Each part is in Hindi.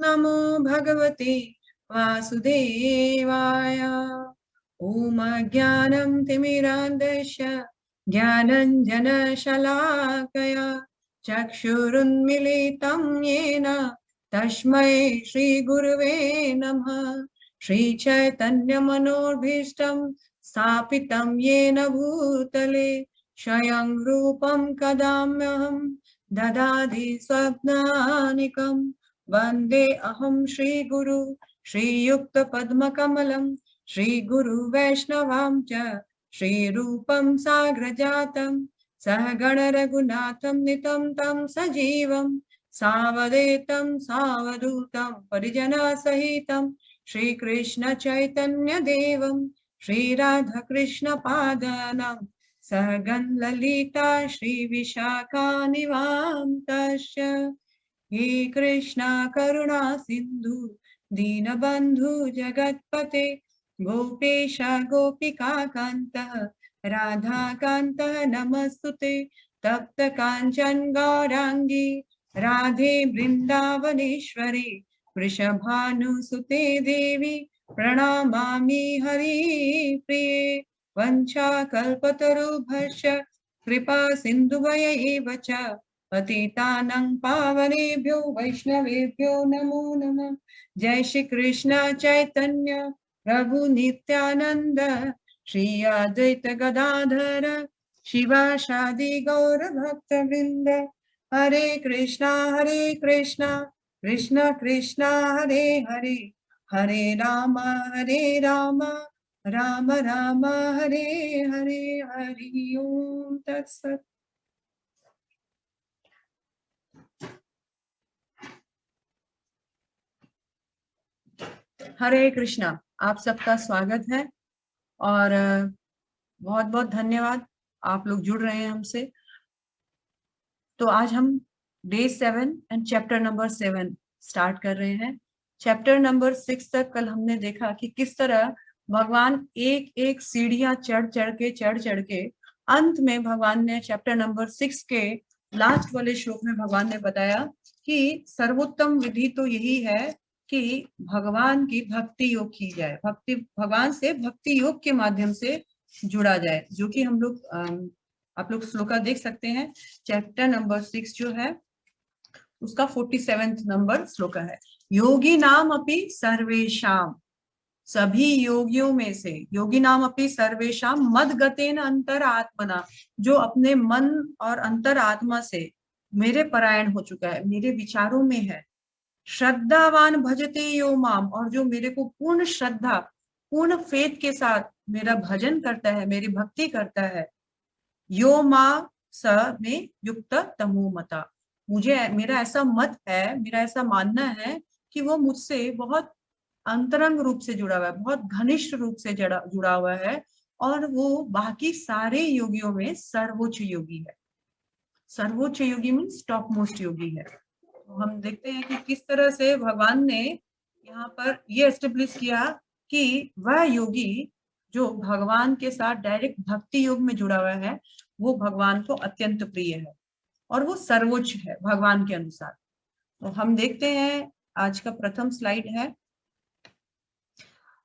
नमो भगवते वासुदेवाय। ओम ज्ञानं तिमिरान्धस्य ज्ञानञ्जनशलाकया चक्षुरुन्मीलितं येन तस्मै श्रीगुरुवे नमः। श्रीचैतन्यमनोभीष्टं स्थापितं येन भूतले स्वयं रूपं कदाम्यहं ददाति स्वप्नानिकं। वन्दे अहं श्रीगुरु श्रीयुक्तपद्मकमलं श्रीगुरु वैष्णवां च श्रीरूपं साग्रजातं सहगण रघुनाथं नितं तं सजीवं सावधेतं सावधूतं परिजनसहितं श्रीकृष्ण चैतन्य देवं श्रीराधाकृष्णपादानां सहगण ललिता श्रीविशाखानिवान्तश्च। हे कृष्णा करुणा सिन्धु दीनबन्धु जगत्पते गोपेश गोपिका कान्तः राधाकान्तः नमस्तुते। तप्त काञ्चन गौरांगी राधे वृन्दावनेश्वरी वृषभानुसुते देवी प्रणमामि हरिप्रिये। वञ्चाकल्पतरुभ्यश्च कृपा सिन्धुभय एव च पतितानां पावनेभ्यो वैष्णवेभ्यो नमो नमः। जय श्री कृष्ण चैतन्य प्रभु नित्यानंद श्री अद्वैत गदाधर शिवासादि गौर भक्त वृंद। हरे कृष्णा कृष्ण कृष्णा हरे हरे हरे राम राम राम हरे हरे। हरि ओम तत्सत। हरे कृष्णा, आप सबका स्वागत है और बहुत बहुत धन्यवाद आप लोग जुड़ रहे हैं हमसे। तो आज हम day 7 and chapter number 7 start कर रहे हैं। चैप्टर नंबर 6 तक कल हमने देखा कि किस तरह भगवान एक एक सीढ़ियां चढ़ चढ़ के अंत में भगवान ने चैप्टर नंबर 6 के लास्ट वाले श्लोक में भगवान ने बताया कि सर्वोत्तम विधि तो यही है कि भगवान की भक्ति योग की जाए, भगवान से भक्ति योग के माध्यम से जुड़ा जाए, जो कि हम लोग आप लोग श्लोका देख सकते हैं। चैप्टर नंबर 6 जो है उसका 47 नंबर श्लोका है। योगी नाम अपि सर्वेशाम, सभी योगियों में से, योगी नाम अपि सर्वेशाम मदगतेन अंतर आत्मना, जो अपने मन और अंतर आत्मा से मेरे परायण हो चुका है, मेरे विचारों में है। श्रद्धावान भजते यो माम, और जो मेरे को पूर्ण श्रद्धा पूर्ण फेथ के साथ मेरा भजन करता है, मेरी भक्ति करता है। यो मा स में युक्त तमो मता, मुझे मेरा ऐसा मत है, मेरा ऐसा मानना है कि वो मुझसे बहुत अंतरंग रूप से जुड़ा हुआ है, बहुत घनिष्ठ रूप से जुड़ा हुआ है, और वो बाकी सारे योगियों में सर्वोच्च योगी है। सर्वोच्च योगी मीन्स टॉप मोस्ट योगी है। तो हम देखते हैं कि किस तरह से भगवान ने यहाँ पर ये एस्टेब्लिश किया कि वह योगी जो भगवान के साथ डायरेक्ट भक्ति योग में जुड़ा हुआ है वो भगवान को अत्यंत प्रिय है और वो सर्वोच्च है भगवान के अनुसार। तो हम देखते हैं आज का प्रथम स्लाइड है।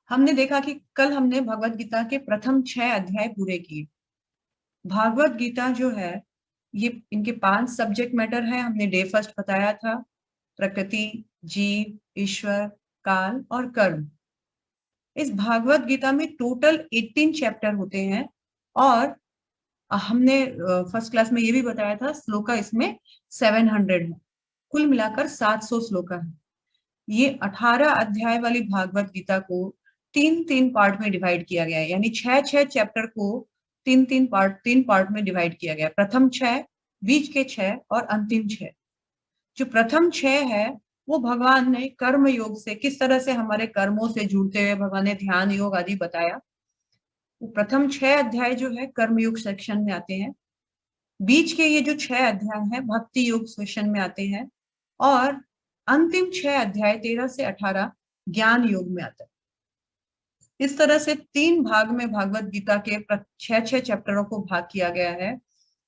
हमने देखा कि कल हमने भगवत गीता के प्रथम 6 अध्याय पूरे किए। भागवत गीता जो है ये इनके 5 सब्जेक्ट मैटर है। हमने डे फर्स्ट बताया था, प्रकृति, जीव, ईश्वर, काल और कर्म। इस भागवत गीता में टोटल 18 चैप्टर होते हैं और हमने फर्स्ट क्लास में ये भी बताया था श्लोका इसमें 700 है, कुल मिलाकर 700 श्लोका है। ये 18 अध्याय वाली भागवत गीता को 3 पार्ट में डिवाइड किया गया है, यानी 6 चैप्टर को 3 पार्ट में डिवाइड किया गया है। प्रथम 6, बीच के 6 और अंतिम 6। जो प्रथम 6 है वो भगवान ने कर्म योग से, किस तरह से हमारे कर्मों से जुड़ते हुए भगवान ने ध्यान योग आदि बताया। वो प्रथम 6 अध्याय जो है कर्मयोग सेक्शन में आते हैं। बीच के ये जो 6 अध्याय हैं भक्ति योग सेक्शन में आते हैं और अंतिम 6 अध्याय 13 से 18 ज्ञान योग में आता है। इस तरह से 3 भाग में भागवत गीता के 6 चैप्टरों को भाग किया गया है।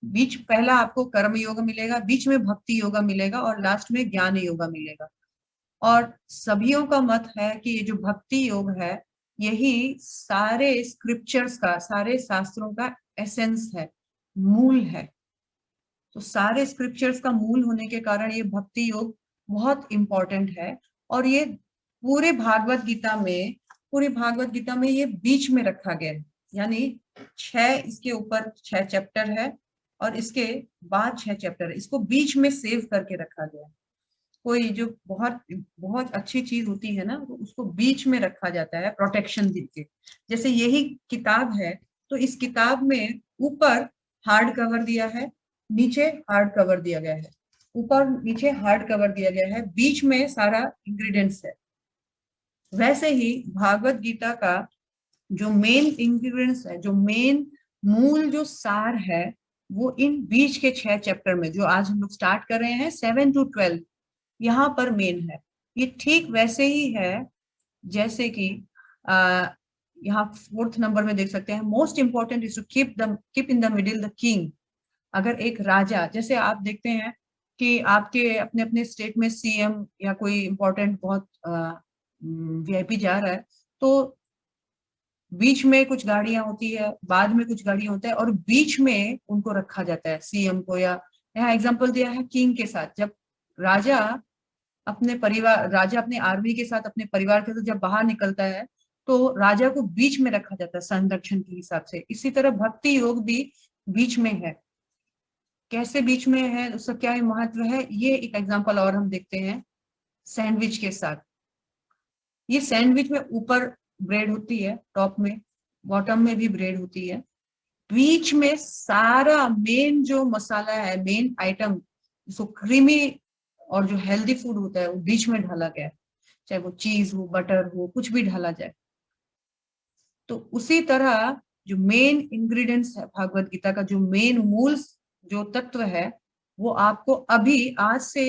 बीच पहला आपको कर्म योग मिलेगा, बीच में भक्ति योगा मिलेगा और लास्ट में ज्ञान योगा मिलेगा। और सभीयों का मत है कि ये जो भक्ति योग है यही सारे स्क्रिप्चर्स का, सारे शास्त्रों का एसेंस है, मूल है। तो सारे स्क्रिप्चर्स का मूल होने के कारण ये भक्ति योग बहुत इंपॉर्टेंट है। और ये पूरे भागवत गीता में, पूरे भागवत गीता में ये बीच में रखा गया है, यानी 6, इसके ऊपर 6 चैप्टर है और इसके बाद 6 चैप्टर है, इसको बीच में सेव करके रखा गया है। कोई जो बहुत बहुत अच्छी चीज होती है ना, तो उसको बीच में रखा जाता है प्रोटेक्शन देके। जैसे यही किताब है, तो इस किताब में ऊपर हार्ड कवर दिया है, नीचे हार्ड कवर दिया गया है, ऊपर नीचे हार्ड कवर दिया गया है, बीच में सारा इंग्रेडिएंट्स है। वैसे ही भागवत गीता का जो मेन इंग्रेडिएंट्स है, जो मेन मूल जो सार है, वो इन बीच के 6 चैप्टर में, जो आज हम लोग स्टार्ट कर रहे हैं 7 to 12, यहाँ पर मेन है। ये ठीक वैसे ही है जैसे कि यहाँ 4th नंबर में देख सकते हैं, most important is to keep in the middle the king. अगर एक राजा, जैसे आप देखते हैं कि आपके अपने अपने स्टेट में सीएम या कोई इंपॉर्टेंट बहुत वीआईपी जा रहा है, तो बीच में कुछ गाड़ियां होती है, बाद में कुछ गाड़ियां होता है, और बीच में उनको रखा जाता है सीएम को। या यहाँ एग्जांपल दिया है किंग के साथ, जब राजा राजा अपने आर्मी के साथ, अपने परिवार के साथ जब बाहर निकलता है, तो राजा को बीच में रखा जाता है संरक्षण के हिसाब से। इसी तरह भक्ति योग भी बीच में है। कैसे बीच में है, उसका क्या महत्व है, ये एक एग्जांपल और हम देखते हैं सैंडविच के साथ। ये सैंडविच में ऊपर ब्रेड होती है, टॉप में, बॉटम में भी ब्रेड होती है, बीच में सारा मेन जो मसाला है, मेन आइटम, जो क्रीमी और जो हेल्दी फूड होता है, वो बीच में ढाला गया है। चाहे वो चीज हो, बटर हो, कुछ भी ढाला जाए। तो उसी तरह जो मेन इंग्रेडिएंट्स है भागवत गीता का, जो मेन मूल जो तत्व है, वो आपको अभी आज से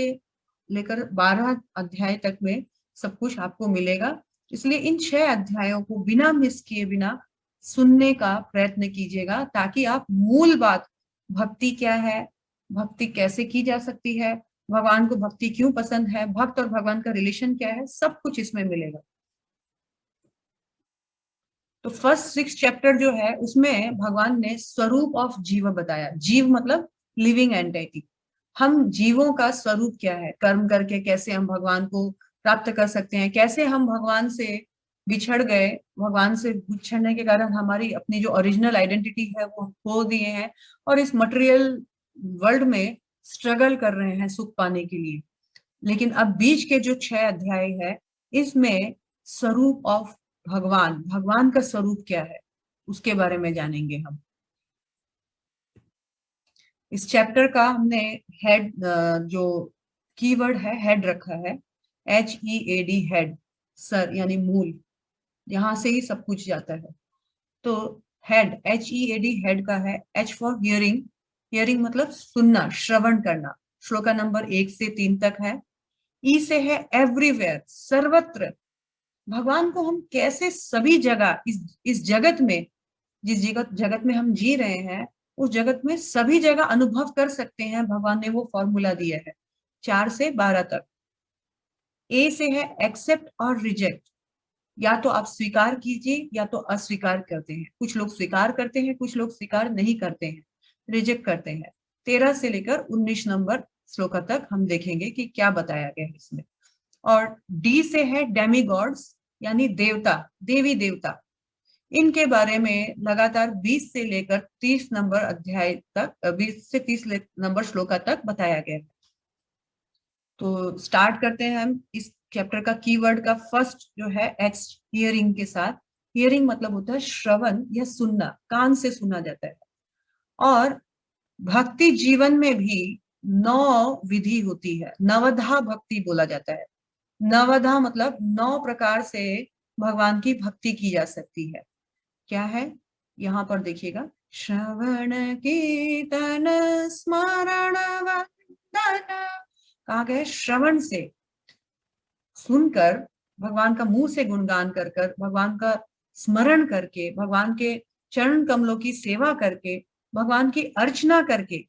लेकर 12 अध्याय तक में सब कुछ आपको मिलेगा। इसलिए इन 6 अध्यायों को बिना मिस किए, बिना सुनने का प्रयत्न कीजिएगा, ताकि आप मूल बात, भक्ति क्या है, भक्ति कैसे की जा सकती है, भगवान को भक्ति क्यों पसंद है, भक्त और भगवान का रिलेशन क्या है, सब कुछ इसमें मिलेगा। तो फर्स्ट 6 चैप्टर जो है, उसमें भगवान ने स्वरूप ऑफ जीव बताया। जीव मतलब लिविंग एंटिटी। हम जीवों का स्वरूप क्या है, कर्म करके कैसे हम भगवान को प्राप्त कर सकते हैं, कैसे हम भगवान से बिछड़ गए, भगवान से बिछड़ने के कारण हमारी अपनी जो ओरिजिनल आइडेंटिटी है वो खो दिए हैं, और इस मटेरियल वर्ल्ड में स्ट्रगल कर रहे हैं सुख पाने के लिए। लेकिन अब बीच के जो 6 अध्याय है, इसमें स्वरूप ऑफ भगवान, भगवान का स्वरूप क्या है, उसके बारे में जानेंगे हम। इस चैप्टर का हमने हेड, जो कीवर्ड है हेड रखा है, HEAD, हेड, सर यानी मूल, यहां से ही सब कुछ जाता है। तो हेड, HEAD, हेड का है। H फॉर हियरिंग, हियरिंग मतलब सुनना, श्रवण करना, श्लोका नंबर 1 से 3 तक है। ई से है एवरीवेयर, सर्वत्र। भगवान को हम कैसे सभी जगह, इस जगत में, जिस जगत में हम जी रहे हैं, उस जगत में सभी जगह अनुभव कर सकते हैं, भगवान ने वो फॉर्मूला दिया है 4 से 12 तक। ए से है एक्सेप्ट और रिजेक्ट, या तो आप स्वीकार कीजिए या तो अस्वीकार करते हैं। कुछ लोग स्वीकार करते हैं, कुछ लोग स्वीकार नहीं करते हैं, रिजेक्ट करते हैं। 13 से लेकर 19 नंबर श्लोक तक हम देखेंगे कि क्या बताया गया है इसमें। और डी से है डेमी गॉड्स, यानी देवता, देवी देवता। इनके बारे में लगातार 20 से लेकर 30 नंबर अध्याय तक, 20 से 30 नंबर श्लोक तक बताया गया है। तो स्टार्ट करते हैं हम इस चैप्टर का कीवर्ड का फर्स्ट जो है एक्स, हियरिंग के साथ। हियरिंग मतलब होता है श्रवण या सुनना, कान से सुना जाता है। और भक्ति जीवन में भी 9 विधि होती है, नवधा भक्ति बोला जाता है। नवधा मतलब 9 प्रकार से भगवान की भक्ति की जा सकती है। क्या है, यहाँ पर देखिएगा, श्रवण कीर्तन स्मरण वंदन। कहा गया है श्रवण से, सुनकर, भगवान का मुंह से गुणगान कर कर, भगवान का स्मरण करके, भगवान के चरण कमलों की सेवा करके, भगवान की अर्चना करके,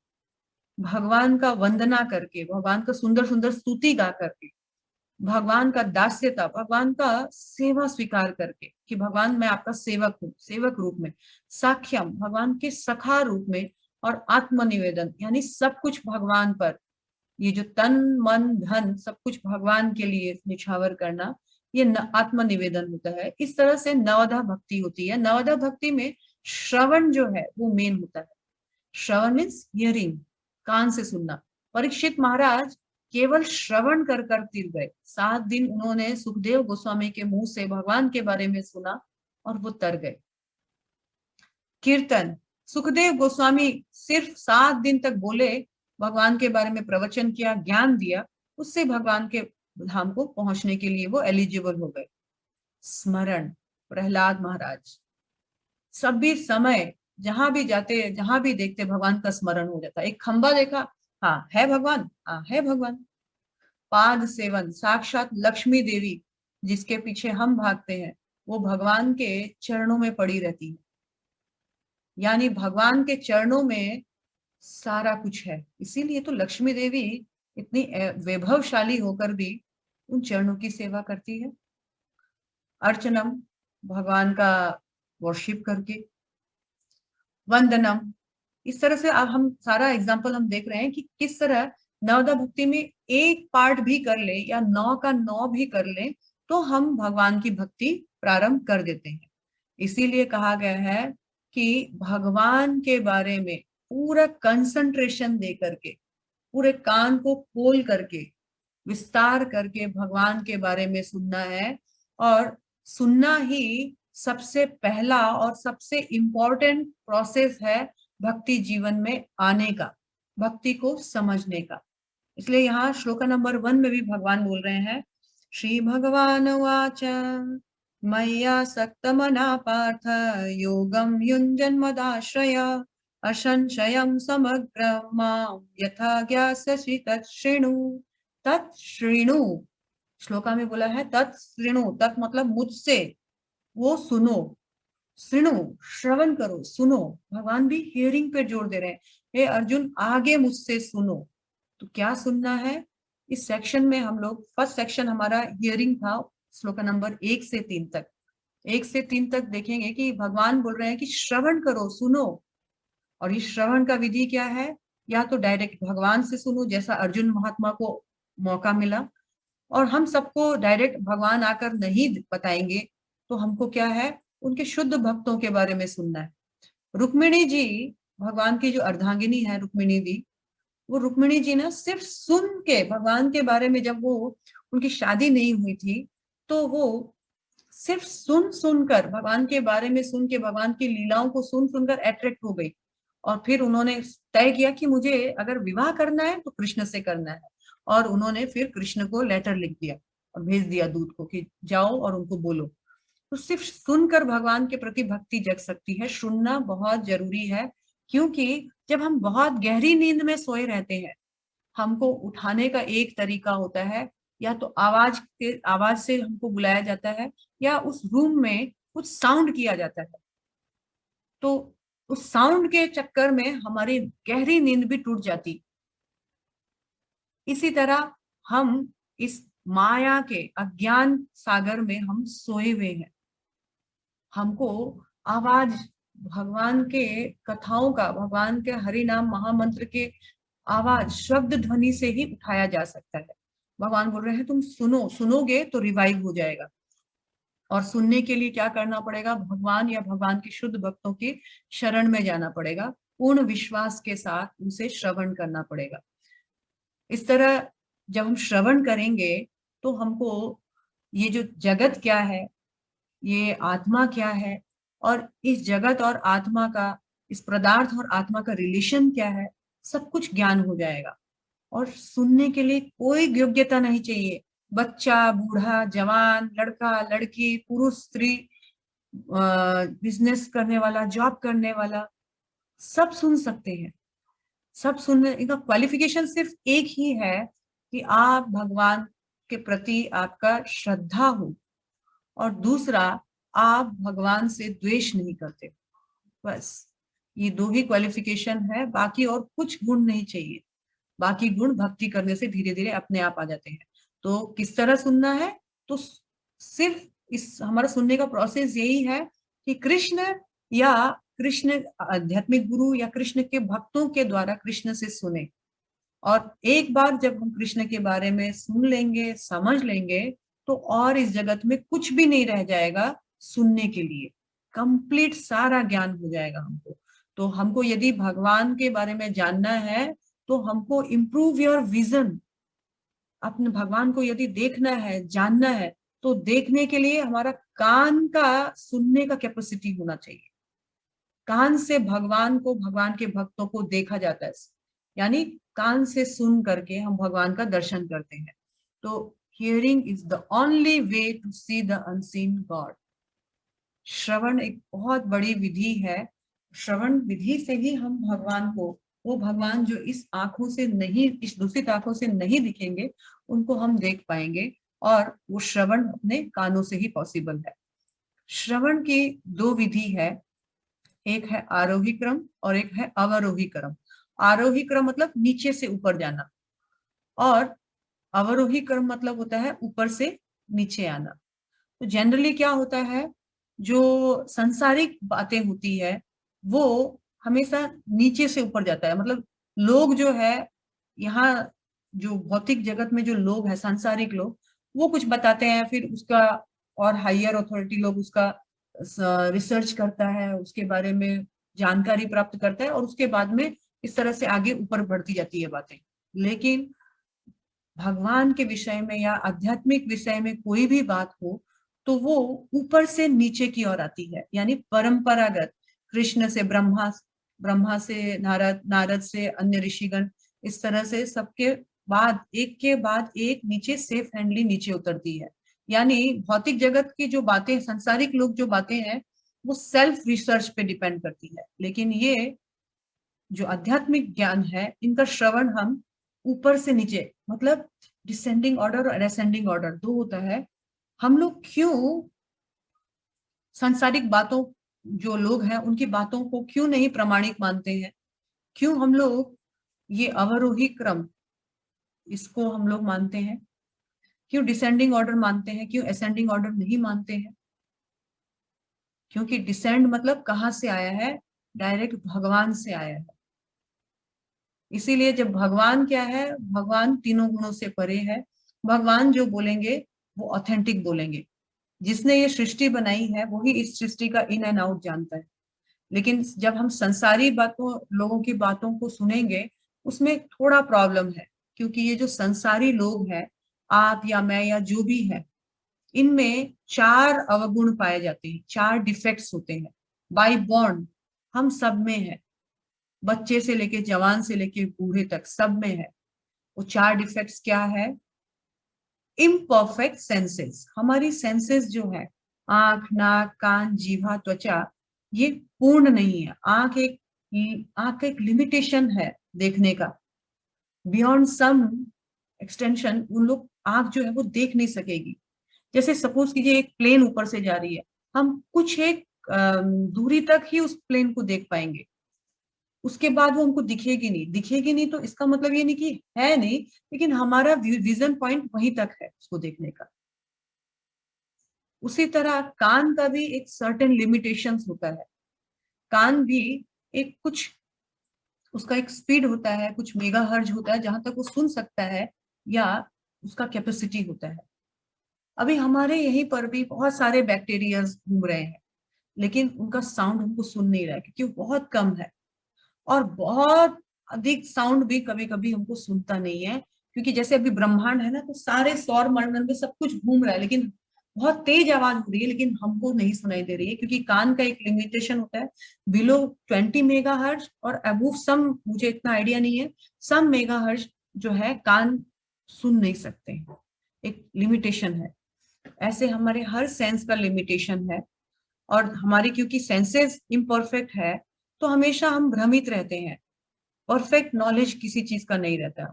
भगवान का वंदना करके, भगवान का सुंदर सुंदर स्तुति गा करके, भगवान का दास्यता, भगवान का सेवा स्वीकार करके कि भगवान मैं आपका सेवक हूँ, सेवक रूप में। साख्यम, भगवान के सखा रूप में। और आत्मनिवेदन यानी सब कुछ भगवान पर, ये जो तन मन धन सब कुछ भगवान के लिए निछावर करना, ये आत्मनिवेदन होता है। इस तरह से नवधा भक्ति होती है। नवधा भक्ति में श्रवण जो है वो मेन होता है। श्रवण मीन्स हियरिंग, कान से सुनना। परीक्षित महाराज केवल श्रवण कर तीर गए। 7 दिन उन्होंने सुखदेव गोस्वामी के मुंह से भगवान के बारे में सुना और वो तर गए। कीर्तन, सुखदेव गोस्वामी सिर्फ 7 दिन तक बोले, भगवान के बारे में प्रवचन किया, ज्ञान दिया, उससे भगवान के धाम को पहुंचने के लिए वो एलिजिबल हो गए। स्मरण, प्रहलाद महाराज सभी समय जहां भी जाते, जहां भी देखते, भगवान का स्मरण हो जाता। एक खंबा देखा, हाँ है भगवान, हाँ है भगवान। पाद सेवन, साक्षात लक्ष्मी देवी जिसके पीछे हम भागते हैं, वो भगवान के चरणों में पड़ी रहती है। यानी भगवान के चरणों में सारा कुछ है। इसीलिए तो लक्ष्मी देवी इतनी वैभवशाली होकर भी उन चरणों की सेवा करती है। अर्चनम, भगवान का वर्शिप करके। वंदनम, इस तरह से अब हम सारा एग्जाम्पल हम देख रहे हैं कि किस तरह नवदा भक्ति में एक पार्ट भी कर ले या 9 का 9 भी कर ले तो हम भगवान की भक्ति प्रारंभ कर देते हैं। इसीलिए कहा गया है कि भगवान के बारे में पूरा कंसंट्रेशन दे करके, पूरे कान को खोल करके, विस्तार करके भगवान के बारे में सुनना है। और सुनना ही सबसे पहला और सबसे इम्पोर्टेंट प्रोसेस है भक्ति जीवन में आने का, भक्ति को समझने का। इसलिए यहाँ श्लोक नंबर 1 में भी भगवान बोल रहे हैं, श्री भगवान वाच मय्या सक्तमना पार्थ योगम युञ्जन मदाश्रय असंशयं समग्र मां यथा ज्ञास्यसि तच्छृणु। तच्छृणु श्लोका में बोला है तत्शृणु, तत् मतलब मुझसे, वो सुनो, सुनो, श्रवण करो, सुनो। भगवान भी हियरिंग पे जोर दे रहे हैं, हे अर्जुन आगे मुझसे सुनो। तो क्या सुनना है? इस सेक्शन में हम लोग, फर्स्ट सेक्शन हमारा हियरिंग था, श्लोक नंबर 1 से 3 तक। 1 से 3 तक देखेंगे कि भगवान बोल रहे हैं कि श्रवण करो, सुनो। और ये श्रवण का विधि क्या है? या तो डायरेक्ट भगवान से सुनो, जैसा अर्जुन महात्मा को मौका मिला। और हम सबको डायरेक्ट भगवान आकर नहीं बताएंगे, तो हमको क्या है, उनके शुद्ध भक्तों के बारे में सुनना है। रुक्मिणी जी, भगवान की जो अर्धांगिनी है रुक्मिणी जी, वो रुक्मिणी जी ना सिर्फ सुन के भगवान के बारे में, जब वो उनकी शादी नहीं हुई थी तो वो सिर्फ सुन सुनकर भगवान के बारे में, सुन के भगवान की लीलाओं को सुन सुनकर अट्रैक्ट हो गई। और फिर उन्होंने तय किया कि मुझे अगर विवाह करना है तो कृष्ण से करना है। और उन्होंने फिर कृष्ण को लेटर लिख दिया और भेज दिया दूत को कि जाओ और उनको बोलो। तो सिर्फ सुनकर भगवान के प्रति भक्ति जग सकती है। सुनना बहुत जरूरी है, क्योंकि जब हम बहुत गहरी नींद में सोए रहते हैं, हमको उठाने का एक तरीका होता है, या तो आवाज से हमको बुलाया जाता है, या उस रूम में कुछ साउंड किया जाता है। तो उस साउंड के चक्कर में हमारी गहरी नींद भी टूट जाती। इसी तरह हम इस माया के अज्ञान सागर में हम सोए हुए हैं। हमको आवाज, भगवान के कथाओं का, भगवान के हरि नाम महामंत्र के आवाज, शब्द ध्वनि से ही उठाया जा सकता है। भगवान बोल रहे हैं तुम सुनो, सुनोगे तो रिवाइव हो जाएगा। और सुनने के लिए क्या करना पड़ेगा? भगवान या भगवान के शुद्ध भक्तों की शरण में जाना पड़ेगा, पूर्ण विश्वास के साथ उनसे श्रवण करना पड़ेगा। इस तरह जब हम श्रवण करेंगे तो हमको ये जो जगत क्या है, ये आत्मा क्या है, और इस जगत और आत्मा का, इस पदार्थ और आत्मा का रिलेशन क्या है, सब कुछ ज्ञान हो जाएगा। और सुनने के लिए कोई योग्यता नहीं चाहिए। बच्चा, बूढ़ा, जवान, लड़का, लड़की, पुरुष, स्त्री, बिजनेस करने वाला, जॉब करने वाला, सब सुन सकते हैं। सब सुनने, इनका क्वालिफिकेशन सिर्फ एक ही है कि आप भगवान के प्रति आपका श्रद्धा हो, और दूसरा आप भगवान से द्वेष नहीं करते। बस ये 2 ही क्वालिफिकेशन है, बाकी और कुछ गुण नहीं चाहिए। बाकी गुण भक्ति करने से धीरे धीरे अपने आप आ जाते हैं। तो किस तरह सुनना है? तो सिर्फ इस हमारा सुनने का प्रोसेस यही है कि कृष्ण आध्यात्मिक गुरु या कृष्ण के भक्तों के द्वारा कृष्ण से सुने। और एक बार जब हम कृष्ण के बारे में सुन लेंगे, समझ लेंगे, तो और इस जगत में कुछ भी नहीं रह जाएगा सुनने के लिए। कंप्लीट सारा ज्ञान हो जाएगा हमको। तो हमको यदि भगवान के बारे में जानना है, तो हमको इम्प्रूव योर विजन। अपने भगवान को यदि देखना है, जानना है, तो देखने के लिए हमारा कान का सुनने का कैपेसिटी होना चाहिए। कान से भगवान को, भगवान के भक्तों को देखा जाता है, यानी कान से सुन करके हम भगवान का दर्शन करते हैं। तो hearing is the only way to see the unseen god. श्रवण एक बहुत बड़ी विधि है। श्रवण विधि से ही हम भगवान को, वो भगवान जो इस आंखों से नहीं, इस दूषित आंखों से नहीं दिखेंगे, उनको हम देख पाएंगे। और वो श्रवण अपने कानों से ही पॉसिबल है। श्रवण की दो विधि है, एक है आरोही क्रम और एक है अवरोही क्रम। आरोही क्रम मतलब नीचे से ऊपर जाना, और अवरोही क्रम मतलब होता है ऊपर से नीचे आना। तो जनरली क्या होता है, जो संसारिक बातें होती है वो हमेशा नीचे से ऊपर जाता है। मतलब लोग जो है यहाँ, जो भौतिक जगत में जो लोग हैं, सांसारिक लोग, वो कुछ बताते हैं, फिर उसका और हायर अथॉरिटी लोग उसका रिसर्च करता है, उसके बारे में जानकारी प्राप्त करता है, और उसके बाद में इस तरह से आगे ऊपर बढ़ती जाती है बातें। लेकिन भगवान के विषय में या आध्यात्मिक विषय में कोई भी बात हो, तो वो ऊपर से नीचे की ओर आती है, यानी परंपरागत। कृष्ण से ब्रह्मा, ब्रह्मा से नारद, नारद से अन्य ऋषिगण, इस तरह से सबके बाद एक के बाद एक नीचे सेफ हैंडली नीचे उतरती है। यानी भौतिक जगत की जो बातें, संसारिक लोग जो बातें हैं, वो सेल्फ रिसर्च पे डिपेंड करती है। लेकिन ये जो आध्यात्मिक ज्ञान है, इनका श्रवण हम ऊपर से नीचे, मतलब डिसेंडिंग ऑर्डर और असेंडिंग ऑर्डर दो होता है। हम लोग क्यों सांसारिक बातों, जो लोग हैं उनकी बातों को क्यों नहीं प्रमाणिक मानते हैं? क्यों हम लोग ये अवरोही क्रम, इसको हम लोग मानते हैं? क्यों डिसेंडिंग ऑर्डर मानते हैं, क्यों असेंडिंग ऑर्डर नहीं मानते हैं? क्योंकि डिसेंड मतलब कहाँ से आया है? डायरेक्ट भगवान से आया है। इसीलिए जब भगवान क्या है, भगवान तीनों गुणों से परे है। भगवान जो बोलेंगे वो ऑथेंटिक बोलेंगे। जिसने ये सृष्टि बनाई है वही इस सृष्टि का इन एंड आउट जानता है। लेकिन जब हम संसारी बातों, लोगों की बातों को सुनेंगे, उसमें थोड़ा प्रॉब्लम है। क्योंकि ये जो संसारी लोग हैं, आप या मैं या जो भी है, इनमें चार अवगुण पाए जाते हैं, चार डिफेक्ट्स होते हैं। बाय बॉर्न हम सब में है, बच्चे से लेके जवान से लेके बूढ़े तक सब में है। वो चार डिफेक्ट्स क्या है? Imperfect senses. हमारी सेंसेस जो है, आंख, नाक, कान, जीवा, त्वचा, ये पूर्ण नहीं है। आंख एक लिमिटेशन है देखने का। बियॉन्ड सम एक्सटेंशन उन लोग आंख जो है वो देख नहीं सकेगी। जैसे सपोज कीजिए एक प्लेन ऊपर से जा रही है, हम कुछ एक दूरी तक ही उस प्लेन को देख पाएंगे, उसके बाद वो हमको दिखेगी नहीं। दिखेगी नहीं तो इसका मतलब ये नहीं कि है नहीं, लेकिन हमारा विजन पॉइंट वहीं तक है उसको देखने का। उसी तरह कान का भी एक सर्टेन लिमिटेशंस होता है। कान भी एक कुछ, उसका एक स्पीड होता है, कुछ मेगाहर्ट्ज होता है जहां तक वो सुन सकता है, या उसका कैपेसिटी होता है। अभी हमारे यहीं पर भी बहुत सारे बैक्टीरियाज घूम रहे हैं, लेकिन उनका साउंड हमको सुन नहीं रहा है क्योंकि वो बहुत कम है। और बहुत अधिक साउंड भी कभी कभी हमको सुनता नहीं है, क्योंकि जैसे अभी ब्रह्मांड है ना, तो सारे सौर मंडल में सब कुछ घूम रहा है, लेकिन बहुत तेज आवाज हो रही है, लेकिन हमको नहीं सुनाई दे रही है, क्योंकि कान का एक लिमिटेशन होता है। बिलो 20 मेगाहर्ट्ज और अबूव सम, मुझे इतना आइडिया नहीं है, सम मेगाहर्ट्ज जो है कान सुन नहीं सकते, एक लिमिटेशन है। ऐसे हमारे हर सेंस का लिमिटेशन है। और हमारी क्योंकि सेंसेस इम्परफेक्ट है, तो हमेशा हम भ्रमित रहते हैं। परफेक्ट नॉलेज किसी चीज का नहीं रहता।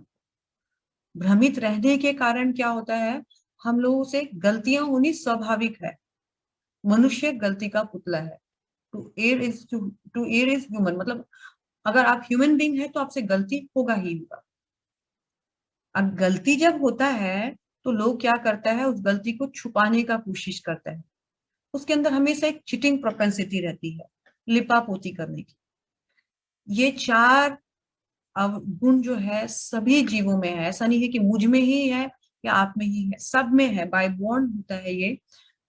भ्रमित रहने के कारण क्या होता है, हम लोगों से गलतियां होनी स्वाभाविक है। मनुष्य गलती का पुतला है। टू एयर इज ह्यूमन, मतलब अगर आप ह्यूमन बीइंग है तो आपसे गलती होगा ही होगा। अब गलती जब होता है, तो लोग क्या करता है, उस गलती को छुपाने का कोशिश करता है। उसके अंदर हमेशा एक चीटिंग प्रोपेंसिटी रहती है, लिपापोती करने की। ये चार गुण जो है सभी जीवों में है, ऐसा नहीं है कि मुझ में ही है या आप में ही है, सब में है, बाय बॉर्न होता है ये।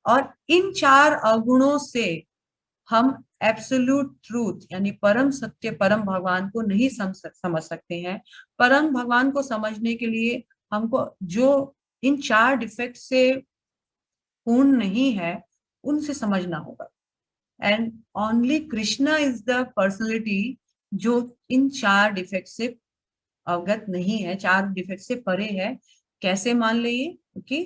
और इन चार अवगुणों से हम एब्सोल्यूट ट्रूथ यानी परम सत्य, परम भगवान को नहीं समझ सकते हैं। परम भगवान को समझने के लिए हमको जो इन चार डिफेक्ट से पूर्ण नहीं है उनसे समझना होगा। And only Krishna is the personality जो इन चार डिफेक्ट से अवगत नहीं है, चार डिफेक्ट से परे है। कैसे मान ले ये? क्योंकि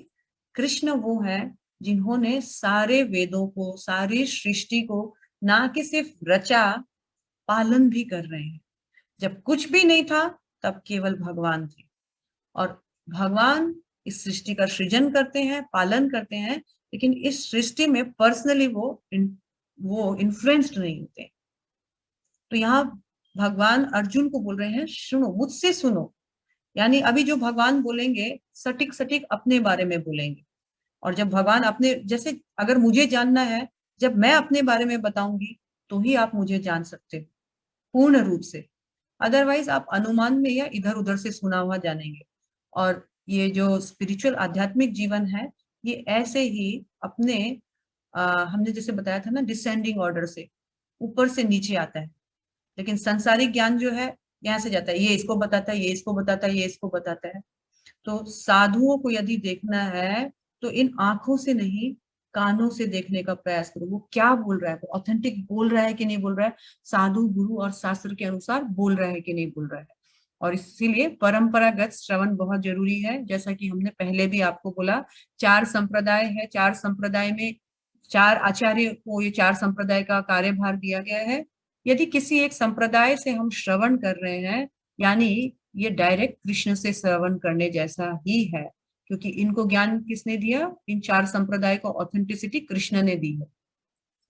कृष्ण वो है जिन्होंने सारे वेदों को, सारी सृष्टि को ना कि सिर्फ रचा, पालन भी कर रहे हैं। जब कुछ भी नहीं था तब केवल भगवान थे, और भगवान इस सृष्टि का सृजन करते हैं, पालन करते हैं, लेकिन इस सृष्टि में पर्सनली वो इन्फ्लुएंस्ड नहीं होते। तो यहाँ भगवान अर्जुन को बोल रहे हैं, सुनो, मुझसे सुनो। यानी अभी जो भगवान बोलेंगे सटीक सटीक अपने बारे में बोलेंगे। और जब भगवान अपने, जैसे अगर मुझे जानना है, जब मैं अपने बारे में बताऊंगी तो ही आप मुझे जान सकते हो पूर्ण रूप से। अदरवाइज आप अनुमान में या इधर उधर से सुना हुआ जानेंगे। और ये जो स्पिरिचुअल आध्यात्मिक जीवन है, ये ऐसे ही अपने हमने जैसे बताया था ना, डिसेंडिंग ऑर्डर से ऊपर से नीचे आता है। लेकिन संसारिक ज्ञान जो है यहाँ से जाता है, ये इसको बताता है, ये इसको बताता है, ये इसको बताता है। तो साधुओं को यदि देखना है तो इन आंखों से नहीं, कानों से देखने का प्रयास करो। वो क्या बोल रहा है, वो ऑथेंटिक बोल रहा है कि नहीं बोल रहा है, साधु गुरु और शास्त्र के अनुसार बोल रहा है कि नहीं बोल रहा है। और इसीलिए परंपरागत श्रवण बहुत जरूरी है। जैसा कि हमने पहले भी आपको बोला, चार संप्रदाय है, चार संप्रदाय में चार आचार्य को ये चार संप्रदाय का कार्यभार दिया गया है। यदि किसी एक संप्रदाय से हम श्रवण कर रहे हैं, यानी ये डायरेक्ट कृष्ण से श्रवण करने जैसा ही है, क्योंकि इनको ज्ञान किसने दिया, इन चार संप्रदाय को ऑथेंटिसिटी कृष्ण ने दी है।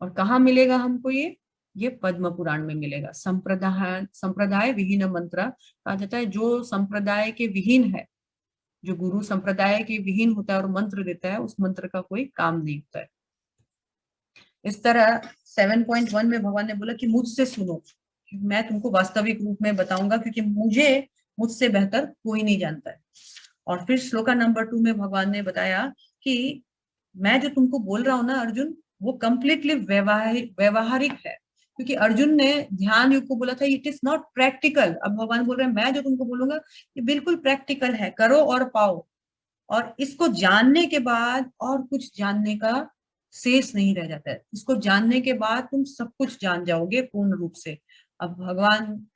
और कहाँ मिलेगा हमको ये पद्म पुराण में मिलेगा। संप्रदाय विहीन मंत्र कहा जाता है। जो संप्रदाय के विहीन है, जो गुरु संप्रदाय के विहीन होता है और मंत्र देता है, उस मंत्र का कोई काम नहीं होता है। इस तरह 7.1 में भगवान ने बोला कि मुझसे सुनो, मैं तुमको वास्तविक रूप में बताऊंगा, क्योंकि मुझसे बेहतर कोई नहीं जानता है। और फिर श्लोका नंबर 2 में भगवान ने बताया कि मैं जो तुमको बोल रहा हूं ना अर्जुन, वो कंप्लीटली व्यवहारिक है। क्योंकि अर्जुन ने ध्यान योग को बोला था इट इज नॉट प्रैक्टिकल। अब भगवान बोल रहे हैं मैं जो तुमको बोलूंगा ये बिल्कुल प्रैक्टिकल है, करो और पाओ। और इसको जानने के बाद और कुछ जानने का शेष नहीं रह जाता है। इसको जानने के बाद तुम सब कुछ जान जाओगे पूर्ण रूप से। अब भगवान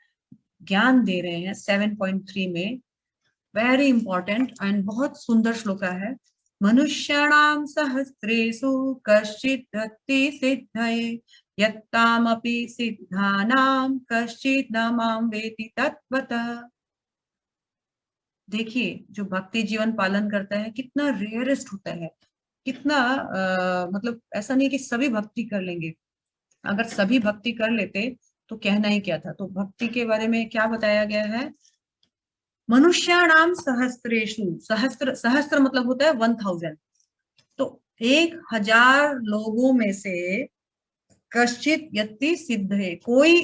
ज्ञान दे रहे हैं 7.3 में, वेरी इंपॉर्टेंट एंड बहुत सुंदर श्लोका है। मनुष्याणाम सहस्रेषु कश्चित् सिद्धये यत्तामपि सिद्धानाम कश्चित् न माम वेति तत्वतः। देखिए, जो भक्ति जीवन पालन करता है कितना रेयरेस्ट होता है, कितना मतलब ऐसा नहीं कि सभी भक्ति कर लेंगे। अगर सभी भक्ति कर लेते तो कहना ही क्या था। तो भक्ति के बारे में क्या बताया गया है, मनुष्याणाम सहस्त्रेषु, सहस्त्र, सहस्त्र मतलब होता है 1000। तो 1000 लोगों में से कश्चित यति सिद्ध है, कोई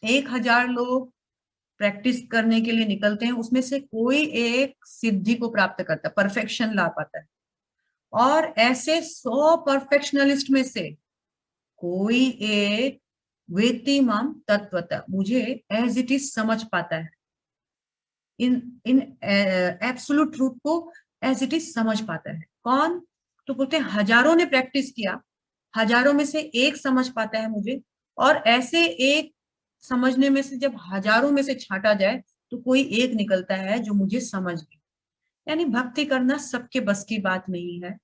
1000 लोग प्रैक्टिस करने के लिए निकलते हैं, उसमें से कोई एक सिद्धि को प्राप्त करता है, परफेक्शन ला पाता है। और ऐसे 100 परफेक्शनलिस्ट में से कोई एक वेत्ति माम तत्वतः, मुझे एज इट इज समझ पाता है, इन इन एब्सोल्यूट ट्रूथ को एज इट इज समझ पाता है। कौन? तो बोलते हैं हजारों ने प्रैक्टिस किया, हजारों में से एक समझ पाता है मुझे। और ऐसे एक समझने में से जब हजारों में से छांटा जाए तो कोई एक निकलता है जो मुझे समझ गया। यानी भक्ति करना सबके बस की बात नहीं है,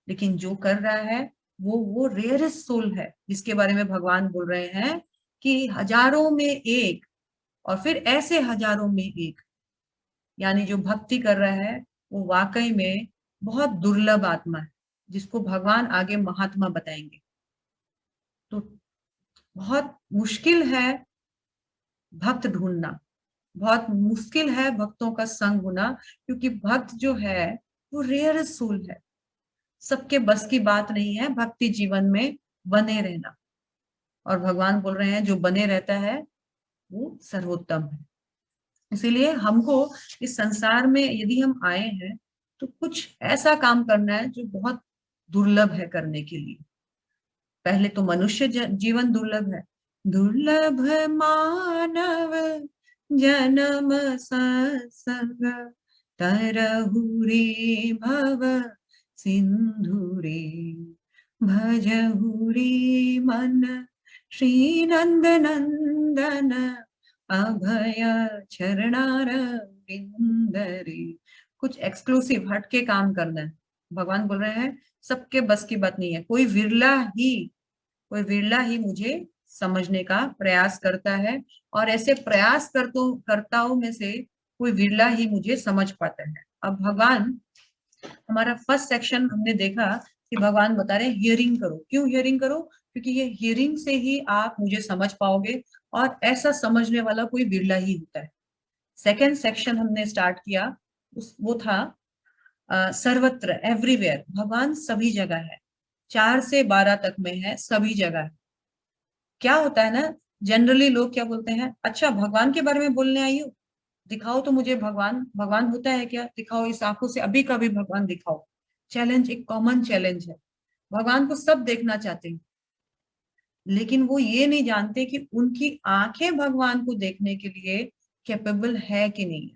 लेकिन जो कर रहा है वो रेयरेस्ट सोल है, जिसके बारे में भगवान बोल रहे हैं कि हजारों में एक, और फिर ऐसे हजारों में एक। यानी जो भक्ति कर रहा है वो वाकई में बहुत दुर्लभ आत्मा है, जिसको भगवान आगे महात्मा बताएंगे। तो बहुत मुश्किल है भक्त ढूंढना, बहुत मुश्किल है भक्तों का संग होना, क्योंकि भक्त जो है वो रेयर सोल है। सबके बस की बात नहीं है भक्ति जीवन में बने रहना। और भगवान बोल रहे हैं जो बने रहता है वो सर्वोत्तम है। इसीलिए हमको इस संसार में यदि हम आए हैं तो कुछ ऐसा काम करना है जो बहुत दुर्लभ है करने के लिए। पहले तो मनुष्य जीवन दुर्लभ है। दुर्लभ मानव जन्म सत्संग तरहु रे भव सिंधु रे भजहु रे मन श्री नंद नंदन अभय चरणार बिंदरे। कुछ एक्सक्लूसिव हटके काम करना है। भगवान बोल रहे हैं सबके बस की बात नहीं है। कोई विरला ही मुझे समझने का प्रयास करता है, और ऐसे प्रयास करताओं में से कोई विरला ही मुझे समझ पाता है। अब भगवान, हमारा फर्स्ट सेक्शन हमने देखा कि भगवान बता रहे हैं हियरिंग करो। क्यों हियरिंग करो? क्योंकि ये हियरिंग से ही आप मुझे समझ पाओगे, और ऐसा समझने वाला कोई बिरला ही होता है। सेकेंड सेक्शन हमने स्टार्ट किया, वो था सर्वत्र, एवरीवेयर। भगवान सभी जगह है, 4 से 12 तक में है, सभी जगह है। क्या होता है ना, जनरली लोग क्या बोलते हैं, अच्छा भगवान के बारे में बोलने आई हो, दिखाओ तो मुझे भगवान। भगवान होता है क्या? दिखाओ इस आंखों से अभी का भी भगवान दिखाओ। चैलेंज, एक कॉमन चैलेंज है। भगवान को सब देखना चाहते हैं, लेकिन वो ये नहीं जानते कि उनकी आंखें भगवान को देखने के लिए कैपेबल है कि नहीं।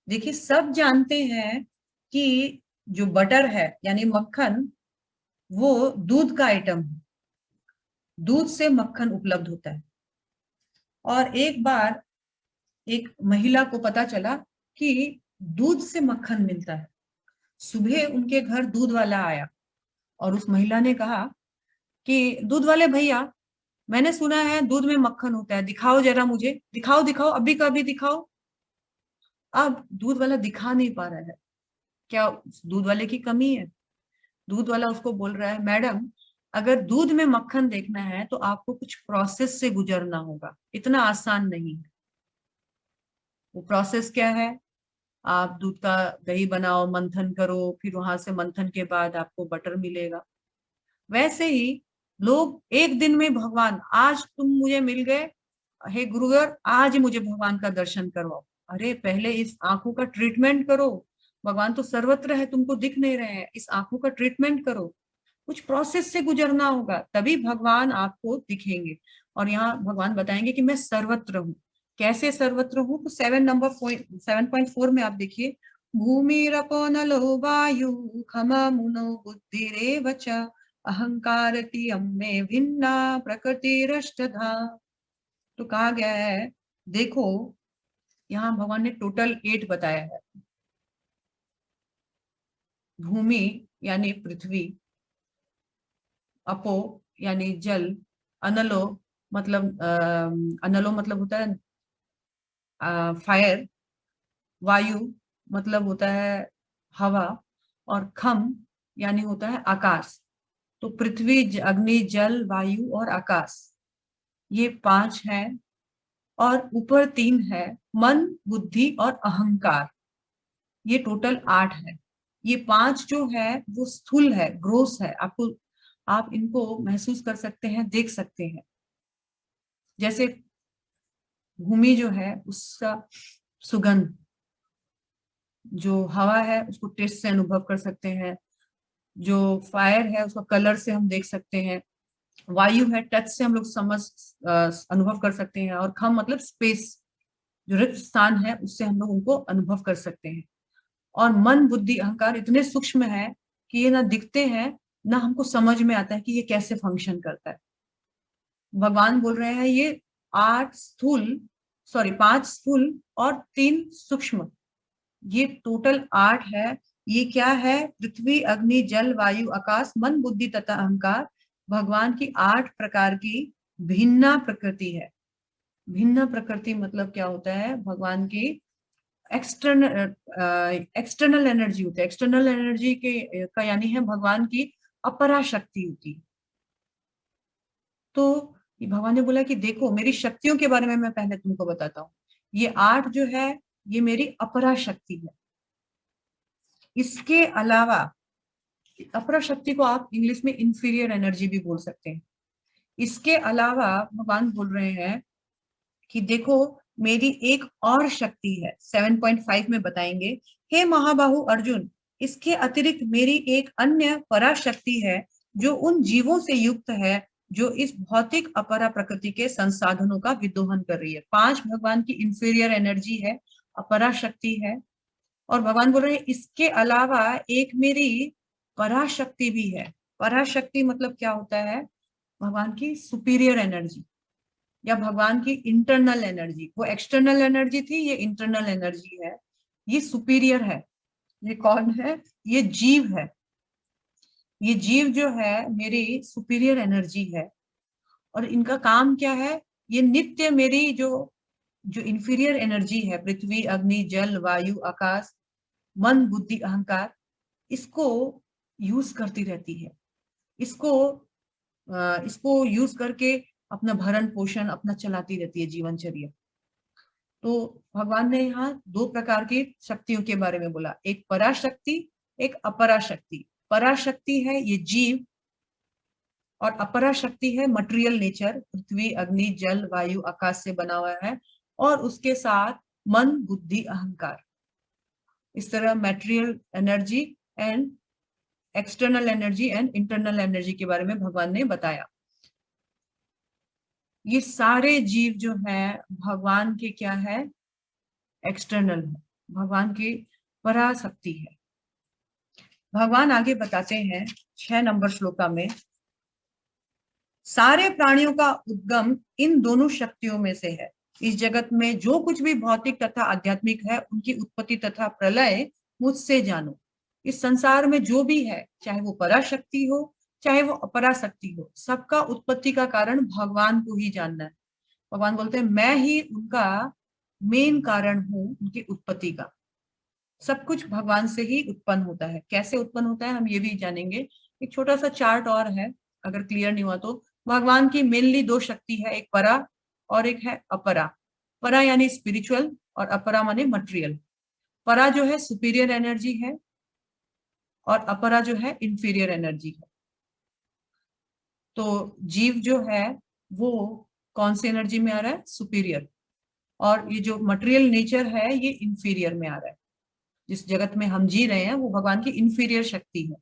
देखिए, सब जानते हैं कि जो बटर है यानी मक्खन, वो दूध का आइटम है। दूध से मक्खन उपलब्ध होता है। और एक बार एक महिला को पता चला कि दूध से मक्खन मिलता है। सुबह उनके घर दूध वाला आया और उस महिला ने कहा कि दूध वाले भैया, मैंने सुना है दूध में मक्खन होता है, दिखाओ जरा मुझे, दिखाओ दिखाओ अभी का अभी दिखाओ। अब दूध वाला दिखा नहीं पा रहा है। क्या दूध वाले की कमी है? दूध वाला उसको बोल रहा है, मैडम अगर दूध में मक्खन देखना है तो आपको कुछ प्रोसेस से गुजरना होगा, इतना आसान नहीं है। वो प्रोसेस क्या है? आप दूध का दही बनाओ, मंथन करो, फिर वहां से मंथन के बाद आपको बटर मिलेगा। वैसे ही लोग एक दिन में भगवान, आज तुम मुझे मिल गए, हे गुरुवर आज ही मुझे भगवान का दर्शन करवाओ। अरे पहले इस आंखों का ट्रीटमेंट करो। भगवान तो सर्वत्र है, तुमको दिख नहीं रहे हैं, इस आंखों का ट्रीटमेंट करो। कुछ प्रोसेस से गुजरना होगा, तभी भगवान आपको दिखेंगे। और यहाँ भगवान बताएंगे कि मैं सर्वत्र हूँ। कैसे सर्वत्र हूँ? तो 7.4 में आप देखिए, भूमिरपो नलो वायु खम मुनो बुद्धिरेव च अहंकारति अम्मे भिन्ना प्रकृतिरष्टधा। तो कहा गया है, देखो यहाँ भगवान ने टोटल 8 बताया है। भूमि यानी पृथ्वी, अपो यानी जल, अनलो मतलब अनलो मतलब होता है फायर, वायु मतलब होता है हवा, और खम यानी होता है आकाश। तो पृथ्वी, अग्नि, जल, वायु और आकाश, ये 5 है। और ऊपर 3 है, मन, बुद्धि और अहंकार, ये टोटल 8 है। ये 5 जो है वो स्थूल है, ग्रोस है। आपको, आप इनको महसूस कर सकते हैं, देख सकते हैं। जैसे भूमि जो है उसका सुगंध, जो हवा है उसको टेस्ट से अनुभव कर सकते हैं, जो फायर है उसका कलर से हम देख सकते हैं, वायु है टच से हम लोग समझ अनुभव कर सकते हैं, और खम मतलब स्पेस, जो रिक्त स्थान है उससे हम लोग उनको अनुभव कर सकते हैं। और मन, बुद्धि, अहंकार इतने सूक्ष्म है कि ये ना दिखते हैं, ना हमको समझ में आता है कि ये कैसे फंक्शन करता है। भगवान बोल रहे हैं ये 5 स्थूल और 3 सूक्ष्म, ये टोटल 8 है। ये क्या है? पृथ्वी, अग्नि, जल, वायु, आकाश, मन, बुद्धि तथा अहंकार, भगवान की 8 प्रकार की भिन्ना प्रकृति है। भिन्न प्रकृति मतलब क्या होता है? भगवान की एक्सटर्नल एनर्जी होती है। एक्सटर्नल एनर्जी के का यानी है भगवान की अपरा शक्ति होती है। तो भगवान ने बोला कि देखो मेरी शक्तियों के बारे में मैं पहले तुमको बताता हूँ। ये 8 जो है ये मेरी अपरा शक्ति है। इसके अलावा अपरा शक्ति को आप इंग्लिश में इंफीरियर एनर्जी भी बोल सकते हैं। इसके अलावा भगवान बोल रहे हैं कि देखो मेरी एक और शक्ति है, 7.5 में बताएंगे। हे महाबाहु अर्जुन, इसके अतिरिक्त मेरी एक अन्य पराशक्ति है जो उन जीवों से युक्त है जो इस भौतिक अपरा प्रकृति के संसाधनों का विदोहन कर रही है। 5 भगवान की इंफीरियर एनर्जी है, अपरा शक्ति है। और भगवान बोल रहे हैं इसके अलावा एक मेरी पराशक्ति भी है। पराशक्ति मतलब क्या होता है? भगवान की सुपीरियर एनर्जी या भगवान की इंटरनल एनर्जी। वो एक्सटर्नल एनर्जी थी, ये इंटरनल एनर्जी है, ये सुपीरियर है। ये कौन है? ये जीव है। ये जीव जो है मेरी सुपीरियर एनर्जी है। और इनका काम क्या है? ये नित्य मेरी जो जो इंफीरियर एनर्जी है, पृथ्वी, अग्नि, जल, वायु, आकाश, मन, बुद्धि, अहंकार, इसको यूज करती रहती है। इसको यूज करके अपना भरण पोषण अपना चलाती रहती है, जीवनचर्या। तो भगवान ने यहाँ 2 प्रकार की शक्तियों के बारे में बोला, एक पराशक्ति, एक अपराशक्ति। पराशक्ति है ये जीव और अपराशक्ति है मटेरियल नेचर, पृथ्वी, अग्नि, जल, वायु, आकाश से बना हुआ है, और उसके साथ मन, बुद्धि, अहंकार। इस तरह material energy and external energy and internal energy के बारे में भगवान ने बताया। ये सारे जीव जो है भगवान के क्या है? एक्सटर्नल है, भगवान की पराशक्ति है। भगवान आगे बताते हैं 6 नंबर श्लोका में, सारे प्राणियों का उद्गम इन दोनों शक्तियों में से है। इस जगत में जो कुछ भी भौतिक तथा आध्यात्मिक है उनकी उत्पत्ति तथा प्रलय मुझसे जानो। इस संसार में जो भी है, चाहे वो पराशक्ति हो चाहे वो अपराशक्ति हो, सबका उत्पत्ति का कारण भगवान को ही जानना है। भगवान बोलते हैं मैं ही उनका मेन कारण हूं, उनकी उत्पत्ति का। सब कुछ भगवान से ही उत्पन्न होता है। कैसे उत्पन्न होता है हम ये भी जानेंगे। एक छोटा सा चार्ट और है, अगर क्लियर नहीं हुआ तो। भगवान की मेनली 2 शक्ति है, एक परा और एक है अपरा। परा यानी स्पिरिचुअल और अपरा माने मटेरियल। परा जो है सुपीरियर एनर्जी है और अपरा जो है इंफीरियर एनर्जी है। तो जीव जो है वो कौन सी एनर्जी में आ रहा है? सुपीरियर। और ये जो मटेरियल नेचर है ये इंफीरियर में आ रहा है। जिस जगत में हम जी रहे हैं वो भगवान की इंफीरियर शक्ति है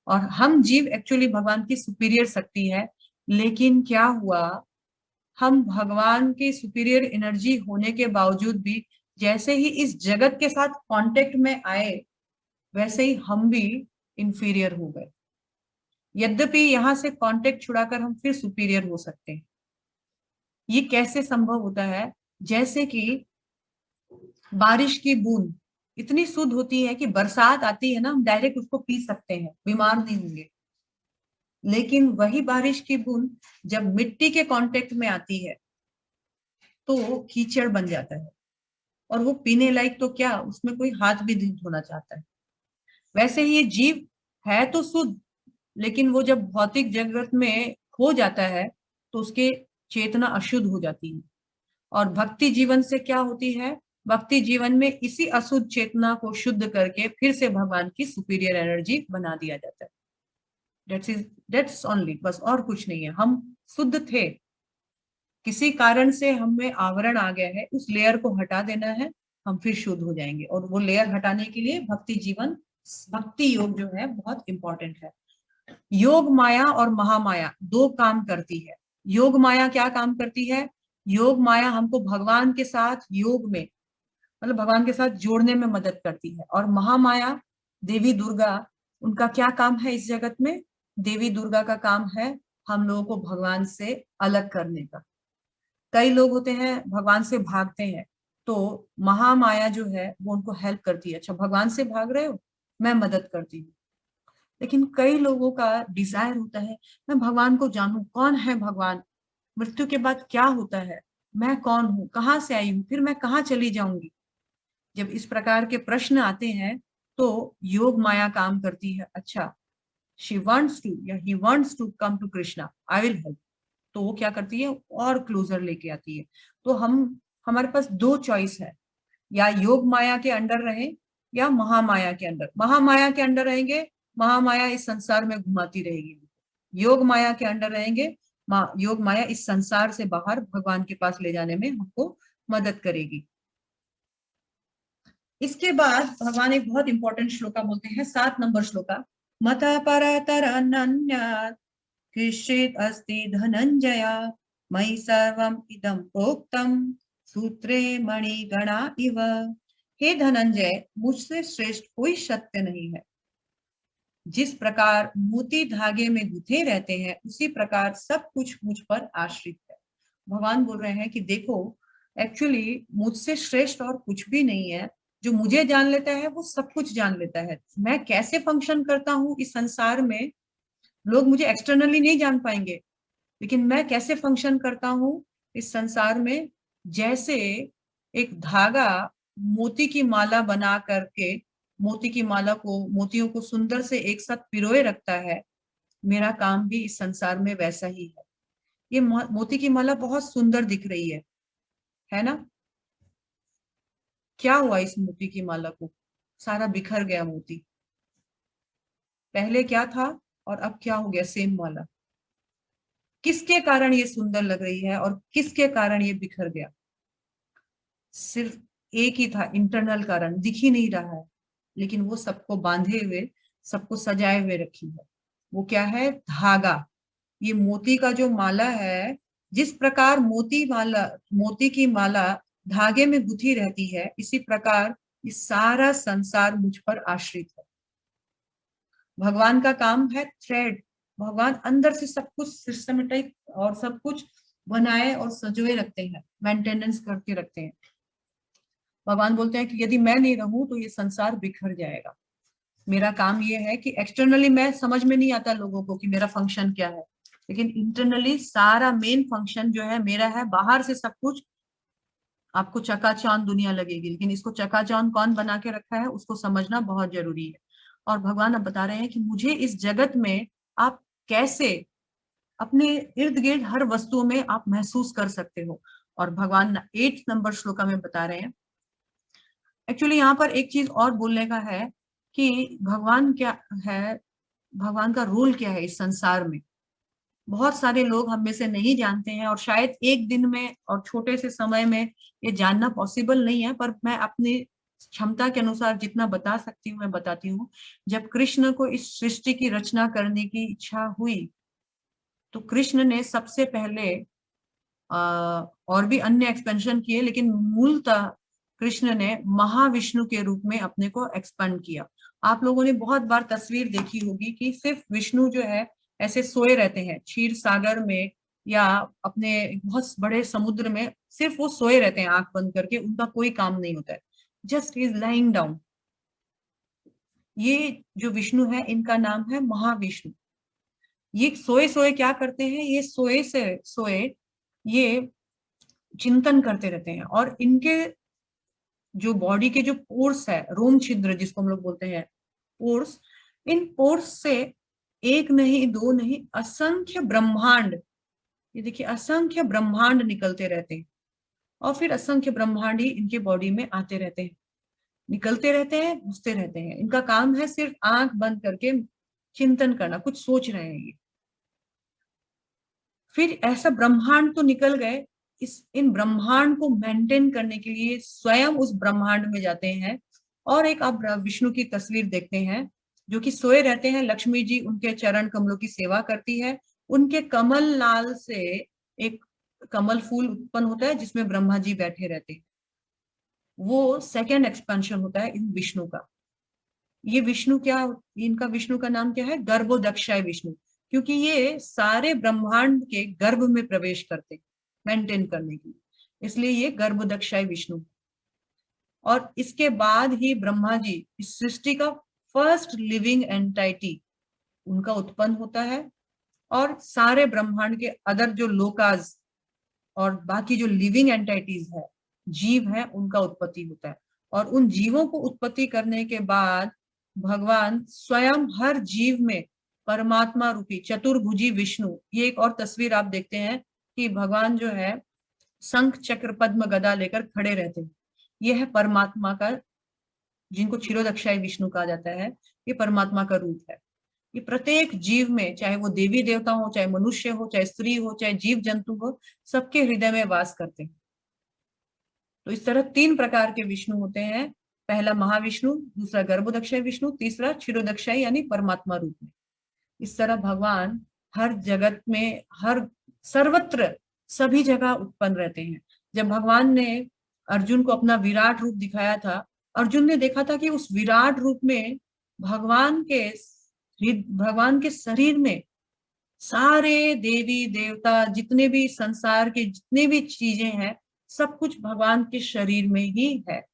और हम जीव एक्चुअली भगवान की सुपीरियर शक्ति है। लेकिन क्या हुआ, हम भगवान की सुपीरियर एनर्जी होने के बावजूद भी जैसे ही इस जगत के साथ कांटेक्ट में आए वैसे ही हम भी इंफीरियर हो गए। यद्यपि यहां से कांटेक्ट छुड़ाकर हम फिर सुपीरियर हो सकते हैं। ये कैसे संभव होता है? जैसे कि बारिश की बूंद इतनी शुद्ध होती है कि बरसात आती है ना, हम डायरेक्ट उसको पी सकते हैं, बीमार नहीं होंगे। लेकिन वही बारिश की बूंद जब मिट्टी के कांटेक्ट में आती है तो कीचड़ बन जाता है और वो पीने लायक तो क्या, उसमें कोई हाथ भी नहीं धोना चाहता है। वैसे ही ये जीव है तो शुद्ध, लेकिन वो जब भौतिक जगत में खो जाता है तो उसके चेतना अशुद्ध हो जाती है। और भक्ति जीवन से क्या होती है? भक्ति जीवन में इसी अशुद्ध चेतना को शुद्ध करके फिर से भगवान की सुपीरियर एनर्जी बना दिया जाता है। दैट्स ओनली, बस और कुछ नहीं है। हम शुद्ध थे, किसी कारण से हमें आवरण आ गया है, उस लेयर को हटा देना है, हम फिर शुद्ध हो जाएंगे। और वो लेयर हटाने के लिए भक्ति जीवन, भक्ति योग जो है बहुत इंपॉर्टेंट है। योग माया और महामाया 2 काम करती है। योग माया क्या काम करती है? योग माया हमको भगवान के साथ योग में, मतलब भगवान के साथ जोड़ने में मदद करती है। और महामाया देवी दुर्गा, उनका क्या काम है इस जगत में? देवी दुर्गा का काम है हम लोगों को भगवान से अलग करने का। कई लोग होते हैं भगवान से भागते हैं, तो महामाया जो है वो उनको हेल्प करती है। अच्छा भगवान से भाग रहे हो, मैं मदद करती हूँ। लेकिन कई लोगों का डिजायर होता है मैं भगवान को जानूं, कौन है भगवान, मृत्यु के बाद क्या होता है, मैं कौन हूँ, कहाँ से आई हूँ, फिर मैं कहाँ चली जाऊंगी। जब इस प्रकार के प्रश्न आते हैं तो योग माया काम करती है। अच्छा शी वांट्स टू या he wants to come to Krishna, I will help. तो वो क्या करती है? और क्लोजर लेके आती है। तो हमारे पास दो चॉइस है, या योग माया के अंडर रहे या महामाया के अंडर। महामाया के अंडर रहेंगे, महामाया इस संसार में घुमाती रहेगी। योग माया के अंडर रहेंगे, योग माया इस संसार से बाहर भगवान के पास ले जाने में हमको मदद करेगी। इसके बाद भगवान एक बहुत इंपॉर्टेंट श्लोका बोलते हैं, 7 नंबर श्लोका। मता परतरन्यन्यात् कृष्येत् अस्ति धनंजया मयि सर्वम इदं प्रोक्तम सूत्रे मणिगणा इव। हे धनंजय, मुझसे श्रेष्ठ कोई सत्य नहीं है। जिस प्रकार मोती धागे में गुथे रहते हैं उसी प्रकार सब कुछ मुझ पर आश्रित है। भगवान बोल रहे हैं कि देखो, एक्चुअली मुझसे श्रेष्ठ और कुछ भी नहीं है। जो मुझे जान लेता है वो सब कुछ जान लेता है। मैं कैसे फंक्शन करता हूँ इस संसार में, लोग मुझे एक्सटर्नली नहीं जान पाएंगे, लेकिन मैं कैसे फंक्शन करता हूँ इस संसार में, जैसे एक धागा मोती की माला बना करके मोती की माला को, मोतियों को सुंदर से एक साथ पिरोए रखता है, मेरा काम भी इस संसार में वैसा ही है। ये मोती की माला बहुत सुंदर दिख रही है ना? क्या हुआ इस मोती की माला को? सारा बिखर गया मोती। पहले क्या था और अब क्या हो गया? सेम माला। किसके कारण ये सुंदर लग रही है और किसके कारण ये बिखर गया? सिर्फ एक ही था, इंटरनल कारण, दिख ही नहीं रहा है, लेकिन वो सबको बांधे हुए, सबको सजाए हुए रखी है। वो क्या है? धागा। ये मोती का जो माला है, जिस प्रकार मोती की माला धागे में गुथी रहती है, इसी प्रकार ये सारा संसार मुझ पर आश्रित है। भगवान का काम है थ्रेड। भगवान अंदर से सब कुछ सिस्टमेटिक और सब कुछ बनाए और सजोए रखते हैं, मेंटेनेंस करके रखते हैं। भगवान बोलते हैं कि यदि मैं नहीं रहूं तो ये संसार बिखर जाएगा। मेरा काम ये है कि एक्सटर्नली मैं समझ में नहीं आता लोगों को कि मेरा फंक्शन क्या है, लेकिन इंटरनली सारा मेन फंक्शन जो है मेरा है। बाहर से सब कुछ आपको चकाचौंध दुनिया लगेगी, लेकिन इसको चकाचौंध कौन बना के रखा है उसको समझना बहुत जरूरी है। और भगवान अब बता रहे हैं कि मुझे इस जगत में आप कैसे अपने इर्द गिर्द हर वस्तुओं में आप महसूस कर सकते हो। और भगवान 8 नंबर श्लोका में बता रहे हैं, एक्चुअली यहाँ पर एक चीज और बोलने का है कि भगवान क्या है, भगवान का रोल क्या है इस संसार में। बहुत सारे लोग हम में से नहीं जानते हैं, और शायद एक दिन में और छोटे से समय में ये जानना पॉसिबल नहीं है, पर मैं अपनी क्षमता के अनुसार जितना बता सकती हूँ मैं बताती हूँ। जब कृष्ण को इस सृष्टि की रचना करने की इच्छा हुई, तो कृष्ण ने सबसे पहले और भी अन्य एक्सपेंशन किए, लेकिन मूलतः कृष्ण ने महाविष्णु के रूप में अपने को एक्सपेंड किया। आप लोगों ने बहुत बार तस्वीर देखी होगी कि सिर्फ विष्णु जो है ऐसे सोए रहते हैं क्षीर सागर में या अपने बहुत बड़े समुद्र में, सिर्फ वो सोए रहते हैं आंख बंद करके, उनका कोई काम नहीं होता है, जस्ट इज लाइंग डाउन। ये जो विष्णु है इनका नाम है महाविष्णु। ये सोए सोए क्या करते हैं? ये सोए से सोए ये चिंतन करते रहते हैं, और इनके जो बॉडी के जो पोर्स है, रोम छिद्र जिसको हम लोग बोलते हैं पोर्स, इन पोर्स से एक नहीं दो नहीं असंख्य ब्रह्मांड, ये देखिए असंख्य ब्रह्मांड निकलते रहते हैं, और फिर असंख्य ब्रह्मांड ही इनके बॉडी में आते रहते हैं, निकलते रहते हैं, घुसते रहते हैं। इनका काम है सिर्फ आंख बंद करके चिंतन करना, कुछ सोच रहे हैं ये। फिर ऐसा ब्रह्मांड तो निकल गए, इन ब्रह्मांड को मेंटेन करने के लिए स्वयं उस ब्रह्मांड में जाते हैं। और एक आप विष्णु की तस्वीर देखते हैं जो कि सोए रहते हैं, लक्ष्मी जी उनके चरण कमलों की सेवा करती है, उनके कमल नाल से एक कमल फूल उत्पन्न होता है जिसमें ब्रह्मा जी बैठे रहते हैं। वो सेकेंड एक्सपेंशन होता है इन विष्णु का। ये विष्णु क्या, इनका विष्णु का नाम क्या है? गर्भोदक्षाय विष्णु, क्योंकि ये सारे ब्रह्मांड के गर्भ में प्रवेश करते हैं मेंटेन करने के लिए, इसलिए ये गर्भोदक्षाय विष्णु। और इसके बाद ही ब्रह्मा जी, इस सृष्टि का फर्स्ट लिविंग एंटाइटी उनका उत्पन्न होता है, और सारे ब्रह्मांड के अदर जो लोकाज और बाकी जो लिविंग एंटाइटीज है, जीव है, उनका उत्पत्ति होता है। और उन जीवों को उत्पत्ति करने के बाद भगवान स्वयं हर जीव में परमात्मा रूपी चतुर्भुजी विष्णु, ये एक और तस्वीर आप देखते हैं कि भगवान जो है शंख चक्र पद्म गदा लेकर खड़े रहते हैं। यह है परमात्मा का, जिनको क्षीरोदक्षाई विष्णु कहा जाता है, ये परमात्मा का रूप है। ये प्रत्येक जीव में, चाहे वो देवी देवता हो, चाहे मनुष्य हो, चाहे स्त्री हो, चाहे जीव जंतु हो, सबके हृदय में वास करते हैं। तो इस तरह 3 प्रकार के विष्णु होते हैं। पहला महाविष्णु, दूसरा गर्भोदक्षाई विष्णु, तीसरा क्षीरोदक्षाई यानी परमात्मा रूप में। इस तरह भगवान हर जगत में, हर सर्वत्र, सभी जगह उत्पन्न रहते हैं। जब भगवान ने अर्जुन को अपना विराट रूप दिखाया था, अर्जुन ने देखा था कि उस विराट रूप में भगवान के शरीर में सारे देवी देवता, जितने भी संसार के जितने भी चीजें हैं, सब कुछ भगवान के शरीर में ही है।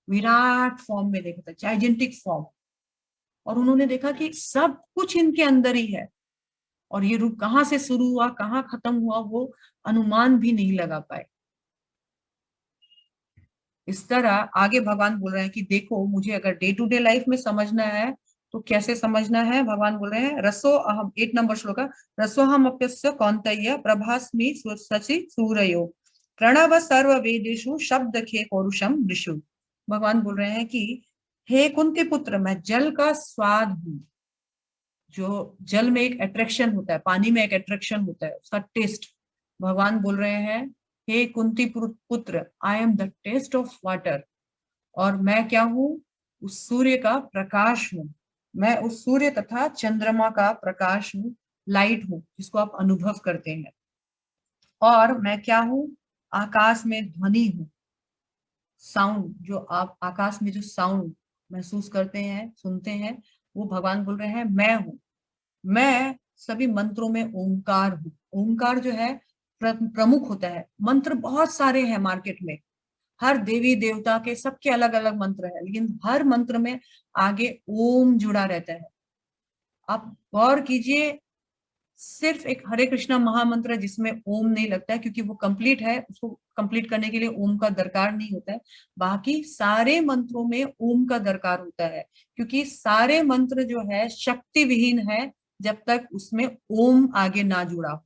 विराट फॉर्म में देखा था, जाइजेंटिक फॉर्म। और उन्होंने देखा कि सब कुछ इनके अंदर ही है, और ये रूप कहाँ से शुरू हुआ, कहाँ खत्म हुआ, वो अनुमान भी नहीं लगा पाए। इस तरह आगे भगवान बोल रहे हैं कि देखो, मुझे अगर डे टू डे लाइफ में समझना है तो कैसे समझना है। भगवान बोल रहे हैं, रसो अहम, 8 नंबर श्लोक, रसोहम अप्यस्य कौन्तेय प्रभास्मि शशि सूर्यो प्रणव सर्व वेदेषु शब्द खे पौरुषम ऋषु। भगवान बोल रहे हैं कि हे कुंती पुत्र, मैं जल का स्वाद हूँ। जो जल में एक अट्रैक्शन होता है, पानी में एक अट्रैक्शन होता है, उसका टेस्ट। भगवान बोल रहे हैं, हे कुंती पुत्र, I am the taste of water. और मैं क्या हूँ? उस सूर्य का प्रकाश हूँ। मैं उस सूर्य तथा चंद्रमा का प्रकाश हूँ, लाइट हूँ, जिसको आप अनुभव करते हैं। और मैं क्या हूँ? आकाश में ध्वनि हूँ, साउंड। जो आप आकाश में जो साउंड महसूस करते हैं, सुनते हैं, वो भगवान बोल रहे हैं मैं हूँ। मैं सभी मंत्रों में ओंकार हूँ। ओंकार जो है प्रमुख होता है। मंत्र बहुत सारे हैं मार्केट में, हर देवी देवता के सबके अलग अलग मंत्र है, लेकिन हर मंत्र में आगे ओम जुड़ा रहता है। आप गौर कीजिए, सिर्फ एक हरे कृष्णा महामंत्र है जिसमें ओम नहीं लगता है, क्योंकि वो कंप्लीट है, उसको कंप्लीट करने के लिए ओम का दरकार नहीं होता है। बाकी सारे मंत्रों में ओम का दरकार होता है, क्योंकि सारे मंत्र जो है शक्ति विहीन है जब तक उसमें ओम आगे ना जुड़ा हो।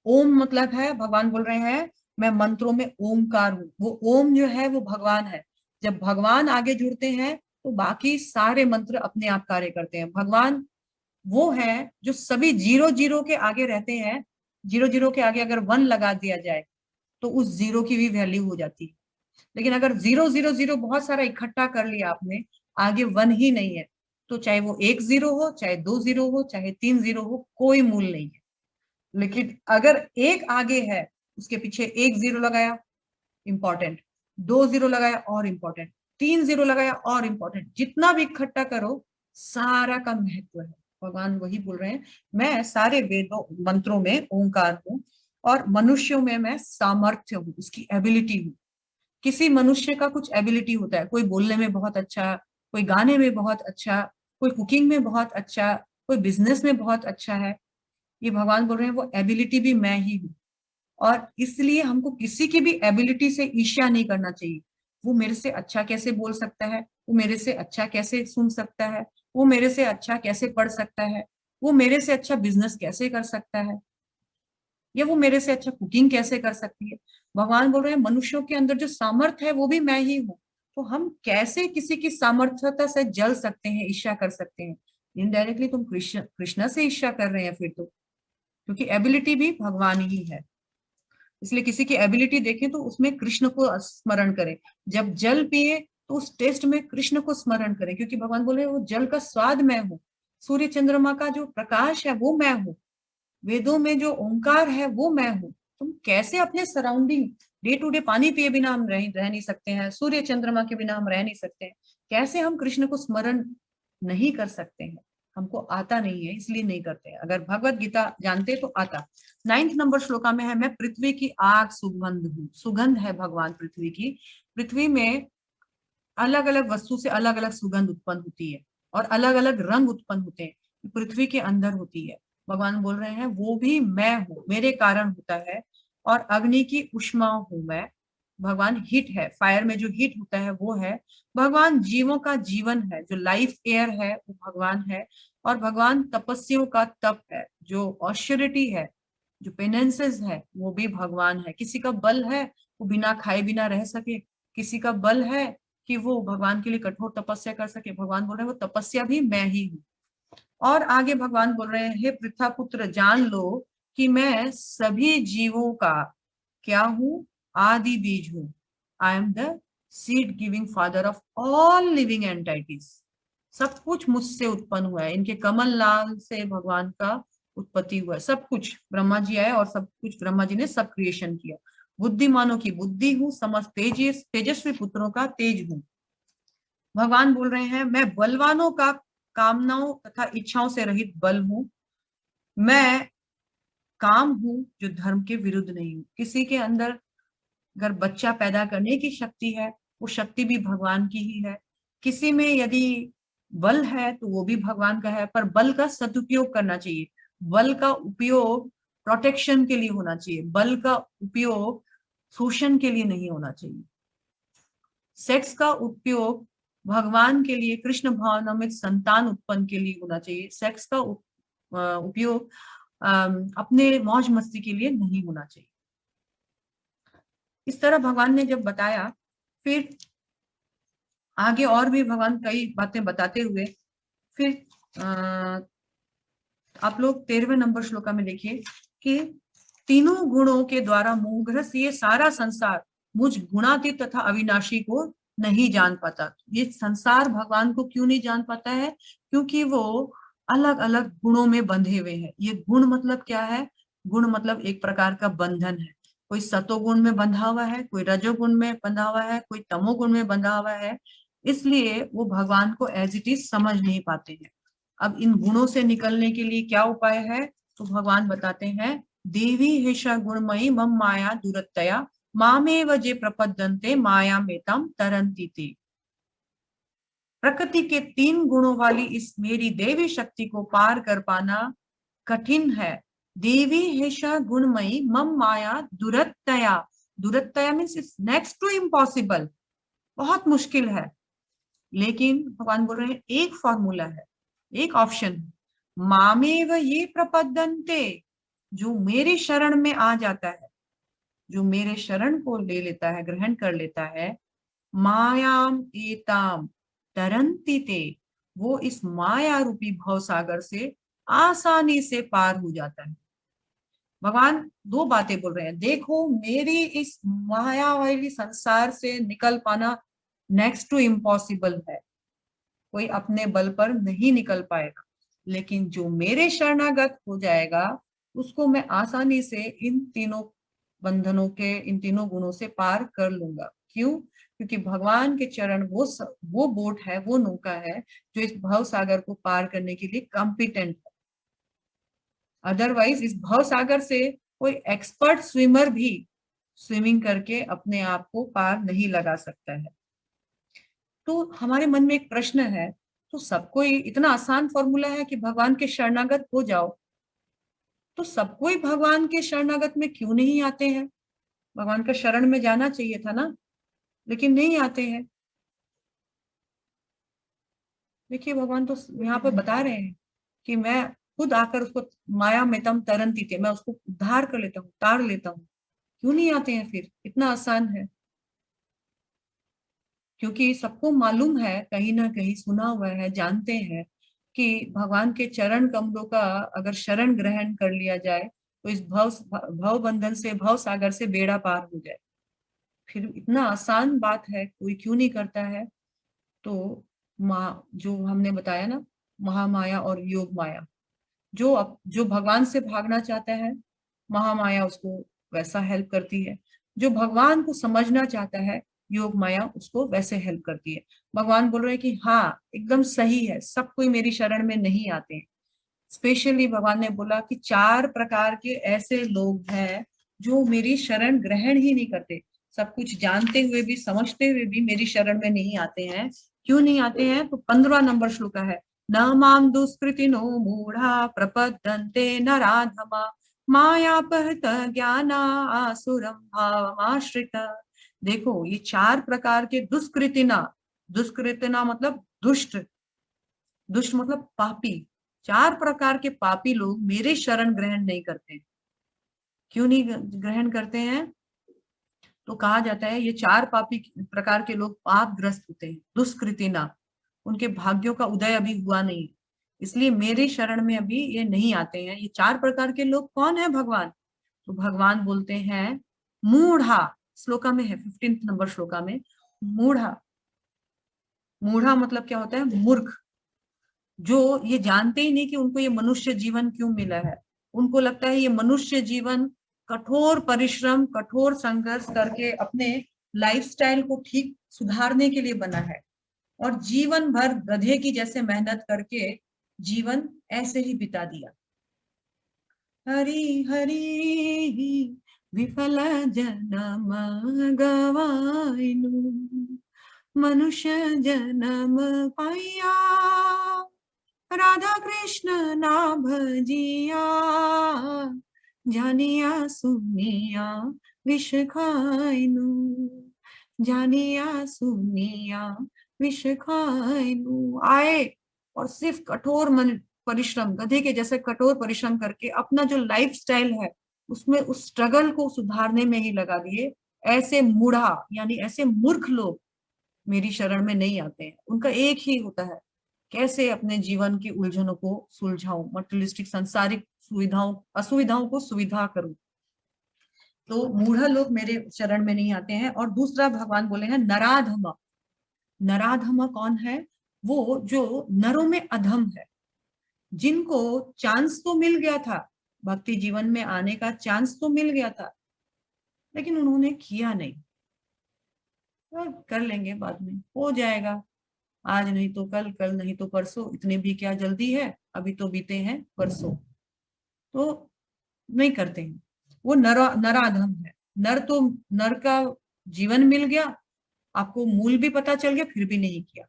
ओम मतलब है, भगवान बोल रहे हैं, मैं मंत्रों में ओमकार हूँ। वो ओम जो है वो भगवान है। जब भगवान आगे जुड़ते हैं तो बाकी सारे मंत्र अपने आप कार्य करते हैं। भगवान वो है जो सभी जीरो जीरो के आगे रहते हैं। जीरो जीरो के आगे अगर 1 लगा दिया जाए तो उस जीरो की भी वैल्यू हो जाती है। लेकिन अगर 0 0 0 बहुत सारा इकट्ठा कर लिया आपने, आगे 1 ही नहीं है, तो चाहे वो 1 0 हो, चाहे 2 0 हो, चाहे 3 0 हो, कोई मूल नहीं है। लेकिन अगर एक आगे है, उसके पीछे 1 0 लगाया, इंपॉर्टेंट। 2 0 लगाया, और इंपॉर्टेंट। 3 0 लगाया, और इंपॉर्टेंट। जितना भी इकट्ठा करो, सारा का महत्व है। भगवान वही बोल रहे हैं, मैं सारे वेदों मंत्रों में ओंकार हूँ, और मनुष्यों में मैं सामर्थ्य हूँ, उसकी एबिलिटी हूँ। किसी मनुष्य का कुछ एबिलिटी होता है, कोई बोलने में बहुत अच्छा, कोई गाने में बहुत अच्छा, कोई कुकिंग में बहुत अच्छा, कोई बिजनेस में बहुत अच्छा है। ये भगवान बोल रहे हैं, वो एबिलिटी भी मैं ही हूँ। और इसलिए हमको किसी की भी एबिलिटी से ईर्ष्या नहीं करना चाहिए। वो मेरे से अच्छा कैसे बोल सकता है, वो मेरे से अच्छा कैसे सुन सकता है, वो मेरे से अच्छा कैसे पढ़ सकता है, वो मेरे से अच्छा बिजनेस कैसे कर सकता है, या वो मेरे से अच्छा कुकिंग कैसे कर सकती है। भगवान बोल रहे हैं, मनुष्यों के अंदर जो सामर्थ्य है वो भी मैं ही हूँ। तो हम कैसे किसी की सामर्थ्यता से जल सकते हैं, ईर्ष्या कर सकते हैं? इनडायरेक्टली तुम कृष्ण कृष्ण से ईर्ष्या कर रहे हैं फिर तो, क्योंकि एबिलिटी भी भगवान ही है। इसलिए किसी की एबिलिटी देखें तो उसमें कृष्ण को स्मरण करें। जब जल पिए तो उस टेस्ट में कृष्ण को स्मरण करें, क्योंकि भगवान बोले वो जल का स्वाद मैं हूँ। सूर्य चंद्रमा का जो प्रकाश है वो मैं हूँ। वेदों में जो ओंकार है वो मैं हूँ। तुम कैसे अपने सराउंडिंग, डे टू डे पानी पिए बिना हम रह नहीं सकते हैं, सूर्य चंद्रमा के बिना हम रह नहीं सकते हैं, कैसे हम कृष्ण को स्मरण नहीं कर सकते हैं? हमको आता नहीं है, इसलिए नहीं करते हैं। अगर भगवत गीता जानते तो आता। 9 नंबर श्लोका में है, मैं पृथ्वी की आग सुगंध हूँ। सुगंध है भगवान पृथ्वी की। पृथ्वी में अलग अलग वस्तु से अलग अलग सुगंध उत्पन्न होती है, और अलग अलग रंग उत्पन्न होते हैं, पृथ्वी के अंदर होती है। भगवान बोल रहे हैं, वो भी मैं हूँ, मेरे कारण होता है। और अग्नि की उष्मा हूं मैं। भगवान हीट है, फायर में जो हीट होता है वो है। भगवान जीवों का जीवन है, जो लाइफ एयर है वो भगवान है। और भगवान तपस्वियों का तप है, जो ऑस्टेरिटी है, जो पेनेंसेस है वो भी भगवान है। किसी का बल है वो बिना खाए बिना रह सके, किसी का बल है कि वो भगवान के लिए कठोर तपस्या कर सके। भगवान बोल रहे हैं वो तपस्या भी मैं ही हूँ। और आगे भगवान बोल रहे हैं, हे पृथा पुत्र जान लो कि मैं सभी जीवों का क्या हूँ, आदि बीज हूँ। आई am the seed giving father of all living entities. सब कुछ मुझसे उत्पन्न हुआ है, इनके कमल लाल से भगवान का उत्पत्ति हुआ है। सब कुछ ब्रह्मा जी आए और सब कुछ ब्रह्मा जी ने सब क्रिएशन किया। बुद्धिमानों की बुद्धि हूँ, समस्त तेजस्वी पुत्रों का तेज हूँ। भगवान बोल रहे हैं मैं बलवानों का कामनाओं तथा इच्छाओं से रहित बल हूँ। मैं काम हूँ जो धर्म के विरुद्ध नहीं हूँ। किसी के अंदर अगर बच्चा पैदा करने की शक्ति है, वो शक्ति भी भगवान की ही है। किसी में यदि बल है तो वो भी भगवान का है, पर बल का सदुपयोग करना चाहिए। बल का उपयोग प्रोटेक्शन के लिए होना चाहिए, बल का उपयोग शोषण के लिए नहीं होना चाहिए। सेक्स का उपयोग भगवान के लिए, कृष्ण भावनामृत संतान उत्पन्न के लिए होना चाहिए। सेक्स का उपयोग अपने मौज मस्ती के लिए नहीं होना चाहिए। इस तरह भगवान ने जब बताया, फिर आगे और भी भगवान कई बातें बताते हुए फिर आप लोग 13वें नंबर श्लोका में देखिए कि तीनों गुणों के द्वारा मोहग्रस्त ये सारा संसार मुझ गुणातीत तथा अविनाशी को नहीं जान पाता। ये संसार भगवान को क्यों नहीं जान पाता है? क्योंकि वो अलग अलग गुणों में बंधे हुए हैं। ये गुण मतलब क्या है? गुण मतलब एक प्रकार का बंधन है। कोई सतोगुण में बंधा हुआ है, कोई रजोगुण में बंधा हुआ है, कोई तमोगुण में बंधा हुआ है। इसलिए वो भगवान को एज इट इज समझ नहीं पाते हैं। अब इन गुणों से निकलने के लिए क्या उपाय है? तो भगवान बताते हैं, देवी हेषा गुणमयी मम माया दुरत्तया मामेव जे प्रपद्यन्ते माया मेतम तरन्ति ते। प्रकृति के 3 गुणों वाली इस मेरी देवी शक्ति को पार कर पाना कठिन है। देवी हेषा गुणमयी मम माया दुरत्तया। दुरत्तया means it's next to impossible, बहुत मुश्किल है। लेकिन भगवान बोल रहे हैं एक फॉर्मूला है, एक ऑप्शन, मामेव ये प्रपद्यन्ते। जो मेरे शरण में आ जाता है, जो मेरे शरण को ले लेता है, ग्रहण कर लेता है, मायाम एताम तरन्ति ते, वो इस माया रूपी भव सागर से आसानी से पार हो जाता है। भगवान 2 बातें बोल रहे हैं, देखो मेरी इस माया वाली संसार से निकल पाना नेक्स्ट टू इम्पॉसिबल है, कोई अपने बल पर नहीं निकल पाएगा। लेकिन जो मेरे शरणागत हो जाएगा उसको मैं आसानी से इन तीनों बंधनों के, इन तीनों गुणों से पार कर लूंगा। क्यों? क्योंकि भगवान के चरण वो बोट है, वो नौका है जो इस भव सागर को पार करने के लिए कॉम्पिटेंट है। अदरवाइज इस भव सागर से कोई एक्सपर्ट स्विमर भी स्विमिंग करके अपने आप को पार नहीं लगा सकता है। तो हमारे मन में एक प्रश्न है, तो सबको इतना आसान फॉर्मूला है कि भगवान के शरणागत हो जाओ, तो सबको ही भगवान के शरणागत में क्यों नहीं आते हैं? भगवान का शरण में जाना चाहिए था ना, लेकिन नहीं आते हैं। देखिए भगवान तो यहाँ पर बता रहे हैं कि मैं खुद आकर उसको माया में तम तरंती थे, मैं उसको उद्धार कर लेता हूँ, तार लेता हूँ। क्यों नहीं आते हैं फिर? इतना आसान है। क्योंकि सबको मालूम है, कहीं ना कहीं सुना हुआ है, जानते हैं कि भगवान के चरण कमलों का अगर शरण ग्रहण कर लिया जाए तो इस भव बंधन से, भव सागर से बेड़ा पार हो जाए। फिर इतना आसान बात है, कोई क्यों नहीं करता है? तो जो हमने बताया ना, महामाया और योग माया, जो भगवान से भागना चाहता है, महामाया उसको वैसा हेल्प करती है। जो भगवान को समझना चाहता है, योग माया उसको वैसे हेल्प करती है। भगवान बोल रहे हैं कि हाँ एकदम सही है, सब कोई मेरी शरण में नहीं आते हैं। स्पेशली भगवान ने बोला कि 4 प्रकार के ऐसे लोग हैं जो मेरी शरण ग्रहण ही नहीं करते। सब कुछ जानते हुए भी, समझते हुए भी मेरी शरण में नहीं आते हैं। क्यों नहीं आते हैं? तो 15 नंबर श्लोक है, न माम दुष्कृतिनो मूढ़ा प्रपद्यन्ते नराधमा मायापहृत ज्ञाना आसुरम भावमाश्रित। देखो ये 4 प्रकार के दुष्कृतिना, दुष्कृतिना मतलब दुष्ट, दुष्ट मतलब पापी। 4 प्रकार के पापी लोग मेरे शरण ग्रहण नहीं करते। क्यों नहीं ग्रहण करते हैं? तो कहा जाता है ये चार पापी प्रकार के लोग पाप ग्रस्त होते हैं, दुष्कृतिना, उनके भाग्यों का उदय अभी हुआ नहीं, इसलिए मेरे शरण में अभी ये नहीं आते हैं। ये चार प्रकार के लोग कौन है भगवान? तो भगवान बोलते हैं मूढ़ा, श्लोका में है 15 नंबर श्लोका में, मूढ़ा। मूढ़ा मतलब क्या होता है? मूर्ख, जो ये जानते ही नहीं कि उनको ये मनुष्य जीवन क्यों मिला है। उनको लगता है ये मनुष्य जीवन कठोर परिश्रम, कठोर संघर्ष करके अपने लाइफस्टाइल को ठीक सुधारने के लिए बना है, और जीवन भर गधे की जैसे मेहनत करके जीवन ऐसे ही बिता दिया। हरि हरि विफल जन्म गवाइनु, मनुष्य जन्म पाया, राधा कृष्ण ना भजिया, जानिया सुनिया विष खाइनु, जानिया सुनिया विष खाइनु। आए और सिर्फ कठोर मन परिश्रम, गधे के जैसे कठोर परिश्रम करके अपना जो लाइफ स्टाइल है उसमें उस स्ट्रगल को सुधारने में ही लगा दिए। ऐसे मूढ़ा यानी ऐसे मूर्ख लोग मेरी शरण में नहीं आते हैं। उनका एक ही होता है, कैसे अपने जीवन की उलझनों को सुलझाऊं, मटेरियलिस्टिक सांसारिक सुविधाओं असुविधाओं को सुविधा करूं। तो मूढ़ा लोग मेरे शरण में नहीं आते हैं। और दूसरा भगवान बोले हैं नराधमा। नराधमा कौन है? वो जो नरों में अधम है, जिनको चांस तो मिल गया था, भक्ति जीवन में आने का चांस तो मिल गया था, लेकिन उन्होंने किया नहीं। तो कर लेंगे, बाद में हो जाएगा, आज नहीं तो कल, कल नहीं तो परसों, इतने भी क्या जल्दी है, अभी तो बीते हैं परसों। तो नहीं करते हैं, वो नराधम है। नर तो नर का जीवन मिल गया, आपको मूल भी पता चल गया, फिर भी नहीं किया।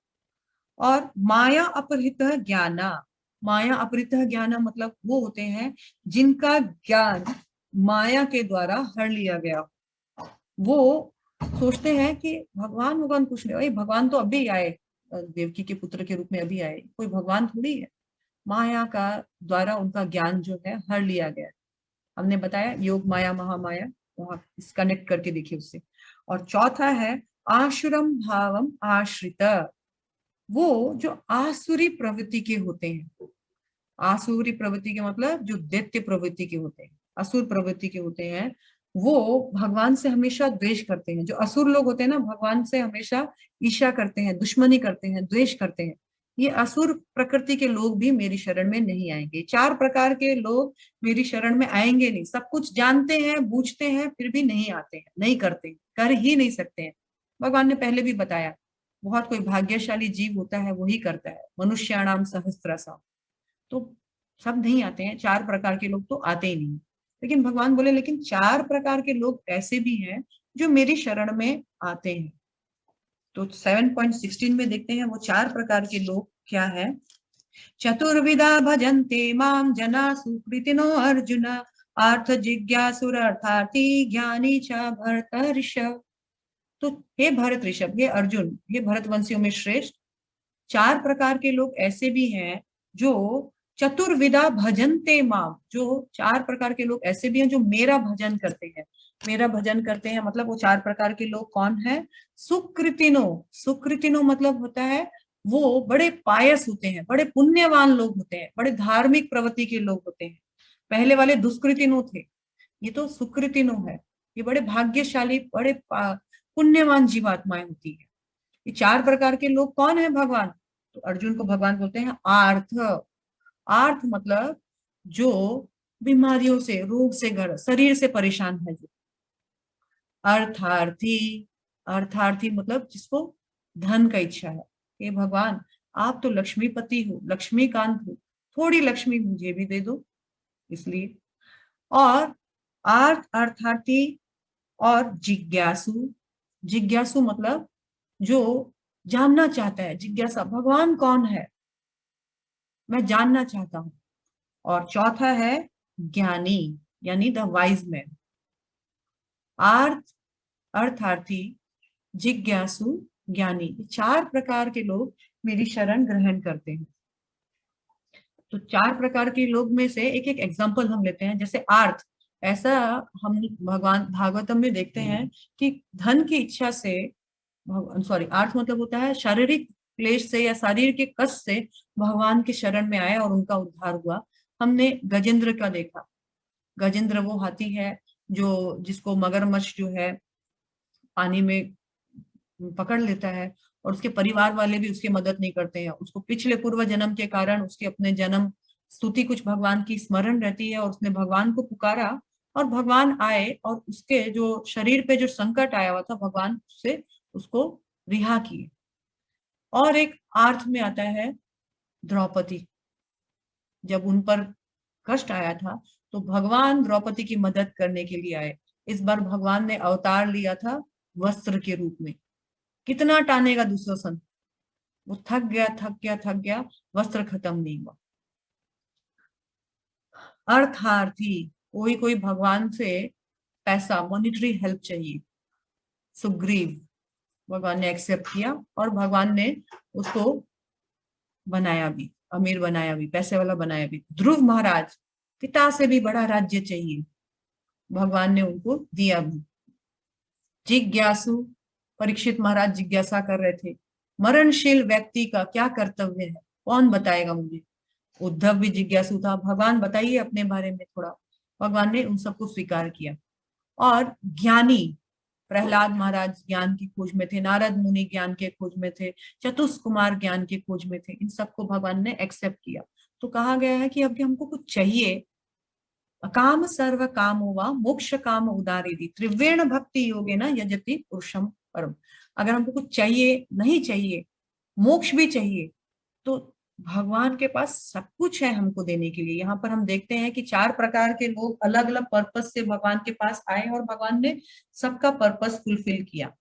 और माया अपहृत ज्ञाना, माया अपहृत ज्ञान मतलब वो होते हैं जिनका ज्ञान माया के द्वारा हर लिया गया। वो सोचते हैं कि भगवान भगवान कुछ नहीं, भाई भगवान तो अभी आए, देवकी के पुत्र के रूप में अभी आए, कोई भगवान थोड़ी है। माया का द्वारा उनका ज्ञान जो है हर लिया गया। हमने बताया योग माया महामाया, वहां कनेक्ट करके देखिए उससे। और चौथा है आशुरम भावम आश्रित, वो जो आसुरी प्रवृत्ति के होते हैं। आसुरी प्रवृत्ति के मतलब जो दैत्य प्रवृत्ति के होते हैं, असुर प्रवृत्ति के होते हैं, वो भगवान से हमेशा द्वेष करते हैं। जो असुर लोग होते हैं ना, भगवान से हमेशा ईर्ष्या करते हैं, दुश्मनी करते हैं, द्वेष करते हैं। ये असुर प्रकृति के लोग भी मेरी शरण में नहीं आएंगे। चार प्रकार के लोग मेरी शरण में आएंगे नहीं। सब कुछ जानते हैं, बूझते हैं, फिर भी नहीं आते हैं, नहीं करते, कर ही नहीं सकते हैं। भगवान ने पहले भी बताया, बहुत कोई भाग्यशाली जीव होता है वही करता है, मनुष्याणाम सहस्त्रसा। तो सब नहीं आते हैं, चार प्रकार के लोग तो आते ही नहीं। लेकिन भगवान बोले लेकिन चार प्रकार के लोग ऐसे भी हैं जो मेरी शरण में आते हैं। तो 7.16 में देखते हैं वो चार प्रकार के लोग क्या है। चतुर्विधा भजन्ते माम जना सुकृतिनो अर्जुन, अर्थ जिज्ञासुर अर्थार्थी ज्ञानी च भरतर्षभ। तो हे भरत ऋषभ, हे अर्जुन, हे भरतवंशियों में श्रेष्ठ, चार प्रकार के लोग ऐसे भी हैं जो चतुर्विधा भजनते माम, जो चार प्रकार के लोग ऐसे भी हैं जो मेरा भजन करते हैं। मेरा भजन करते हैं मतलब वो चार प्रकार के लोग कौन है? सुकृतिनो। सुकृतिनो मतलब होता है वो बड़े पायस होते हैं, बड़े पुण्यवान लोग होते हैं, बड़े धार्मिक प्रवृत्ति के लोग होते हैं। पहले वाले दुष्कृतिनो थे, ये तो सुकृतिनो है। ये बड़े भाग्यशाली, बड़े पुण्यवान जीवात्माएं होती है। ये चार प्रकार के लोग कौन है भगवान? तो अर्जुन को भगवान बोलते हैं आर्थ। आर्थ मतलब जो बीमारियों से, रोग से, शरीर से परेशान है। जो अर्थार्थी, अर्थार्थी मतलब जिसको धन का इच्छा है। हे भगवान, आप तो लक्ष्मीपति हो, लक्ष्मीकांत हो, थोड़ी लक्ष्मी मुझे भी दे दो, इसलिए। और आर्थ, अर्थार्थी और जिज्ञासु। जिज्ञासु मतलब जो जानना चाहता है, जिज्ञासा, भगवान कौन है मैं जानना चाहता हूं। और चौथा है ज्ञानी, यानी द वाइज मैन। आर्थ, अर्थार्थी, जिज्ञासु, ज्ञानी, चार प्रकार के लोग मेरी शरण ग्रहण करते हैं। तो चार प्रकार के लोग में से एक एक एग्जाम्पल हम लेते हैं। जैसे आर्थ, ऐसा हम भगवान भागवतम में देखते हैं कि धन की इच्छा से, सॉरी, अर्थ मतलब होता है शारीरिक क्लेश से या शरीर के कष्ट से भगवान के शरण में आए और उनका उद्धार हुआ। हमने गजेंद्र का देखा। गजेंद्र वो हाथी है जो जिसको मगरमच्छ जो है पानी में पकड़ लेता है, और उसके परिवार वाले भी उसकी मदद नहीं करते हैं। उसको पिछले पूर्व जन्म के कारण उसके अपने जन्म स्तुति कुछ भगवान की स्मरण रहती है, और उसने भगवान को पुकारा और भगवान आए और उसके जो शरीर पे जो संकट आया हुआ था भगवान उससे उसको रिहा किए। और एक अर्थ में आता है द्रौपदी, जब उन पर कष्ट आया था तो भगवान द्रौपदी की मदद करने के लिए आए। इस बार भगवान ने अवतार लिया था वस्त्र के रूप में। कितना टानेगा दुशासन, वो थक गया थक गया थक गया, वस्त्र खत्म नहीं हुआ। अर्थार्थी, कोई कोई भगवान से पैसा मॉनिटरी हेल्प चाहिए, सुग्रीव भगवान ने एक्सेप्ट किया और भगवान ने उसको बनाया भी, अमीर बनाया भी, पैसे वाला बनाया भी। ध्रुव महाराज, पिता से भी बड़ा राज्य चाहिए, भगवान ने उनको दिया भी। जिज्ञासु, परीक्षित महाराज जिज्ञासा कर रहे थे, मरणशील व्यक्ति का क्या कर्तव्य है, कौन बताएगा मुझे। उद्धव भी जिज्ञासु था, भगवान बताइए अपने बारे में थोड़ा। भगवान ने उन सबको स्वीकार किया। और ज्ञानी, प्रहलाद महाराज ज्ञान की खोज में थे, नारद मुनि ज्ञान के खोज में थे, चतुष कुमार ज्ञान की खोज में थे, इन सबको भगवान ने एक्सेप्ट किया। तो कहा गया है कि अब हमको कुछ चाहिए, काम सर्व काम वा मोक्ष काम उदारी त्रिवेण भक्ति योगेन यजति पुरुषम परम। अगर हमको कुछ चाहिए, नहीं चाहिए, मोक्ष भी चाहिए, तो भगवान के पास सब कुछ है हमको देने के लिए। यहाँ पर हम देखते हैं कि 4 प्रकार के लोग अलग अलग पर्पस से भगवान के पास आए और भगवान ने सबका पर्पस फुलफिल किया।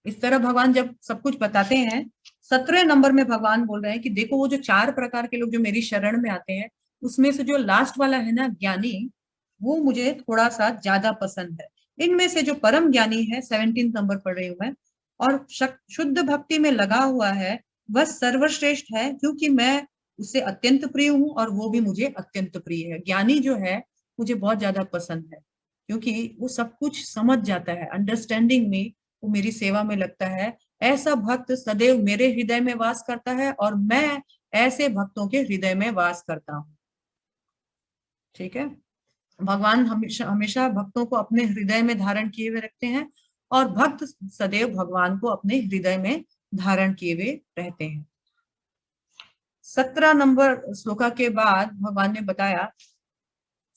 इस तरह भगवान जब सब कुछ बताते हैं, 17 नंबर में भगवान बोल रहे हैं कि देखो वो जो 4 प्रकार के लोग जो मेरी शरण में आते हैं, उसमें से जो लास्ट वाला है ना ज्ञानी, वो मुझे थोड़ा सा ज्यादा पसंद है। इनमें से जो परम ज्ञानी है, 17 नंबर पढ़ रही हूं मैं, और शुद्ध भक्ति में लगा हुआ है, वह सर्वश्रेष्ठ है, क्योंकि मैं उससे अत्यंत प्रिय हूँ और वो भी मुझे अत्यंत प्रिय है। ज्ञानी जो है मुझे बहुत ज्यादा पसंद है, क्योंकि वो सब कुछ समझ जाता है, अंडरस्टैंडिंग में वो मेरी सेवा में लगता है। ऐसा भक्त सदैव मेरे हृदय में वास करता है और मैं ऐसे भक्तों के हृदय में वास करता हूँ। ठीक है, भगवान हमेशा हमेशा भक्तों को अपने हृदय में धारण किए हुए रखते हैं, और भक्त सदैव भगवान को अपने हृदय में धारण किए हुए रहते हैं। 17 नंबर श्लोका के बाद भगवान ने बताया,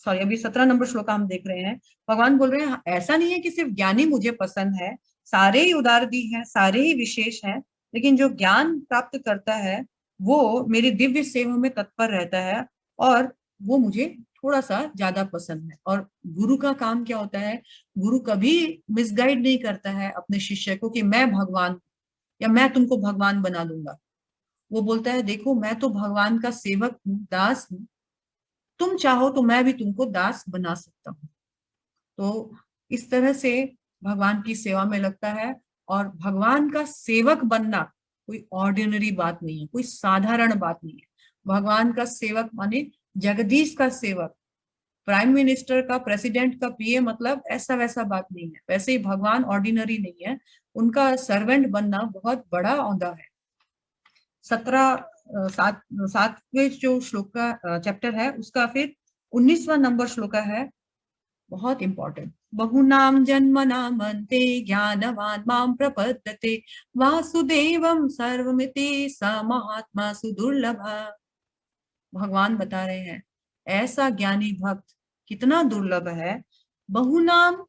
सॉरी अभी 17 नंबर श्लोका हम देख रहे हैं। भगवान बोल रहे हैं ऐसा नहीं है कि सिर्फ ज्ञानी मुझे पसंद है, सारे ही उदारदी हैं, सारे ही विशेष हैं, लेकिन जो ज्ञान प्राप्त करता है वो मेरी दिव्य सेवा में तत्पर रहता है, और वो मुझे थोड़ा सा ज्यादा पसंद है। और गुरु का काम क्या होता है, गुरु कभी मिसगाइड नहीं करता है अपने शिष्य को कि मैं भगवान या मैं तुमको भगवान बना दूंगा। वो बोलता है देखो मैं तो भगवान का सेवक हूँ, दास हूँ, तुम चाहो तो मैं भी तुमको दास बना सकता हूँ। तो इस तरह से भगवान की सेवा में लगता है। और भगवान का सेवक बनना कोई ऑर्डिनरी बात नहीं है, कोई साधारण बात नहीं है। भगवान का सेवक माने जगदीश का सेवक, प्राइम मिनिस्टर का, प्रेसिडेंट का पीए, मतलब ऐसा वैसा बात नहीं है। वैसे ही भगवान ऑर्डिनरी नहीं है, उनका सर्वेंट बनना बहुत बड़ा औदा है। 7वें जो श्लोक का चैप्टर है उसका फिर 19वां नंबर श्लोका है, बहुत इंपॉर्टेंट। बहुनाम जन्मनाम अन्ते ज्ञानवान माम प्रपद्यते वासुदेवम सर्वमिति स महात्मा सुदुर्लभा। भगवान बता रहे हैं ऐसा ज्ञानी भक्त कितना दुर्लभ है। बहुनाम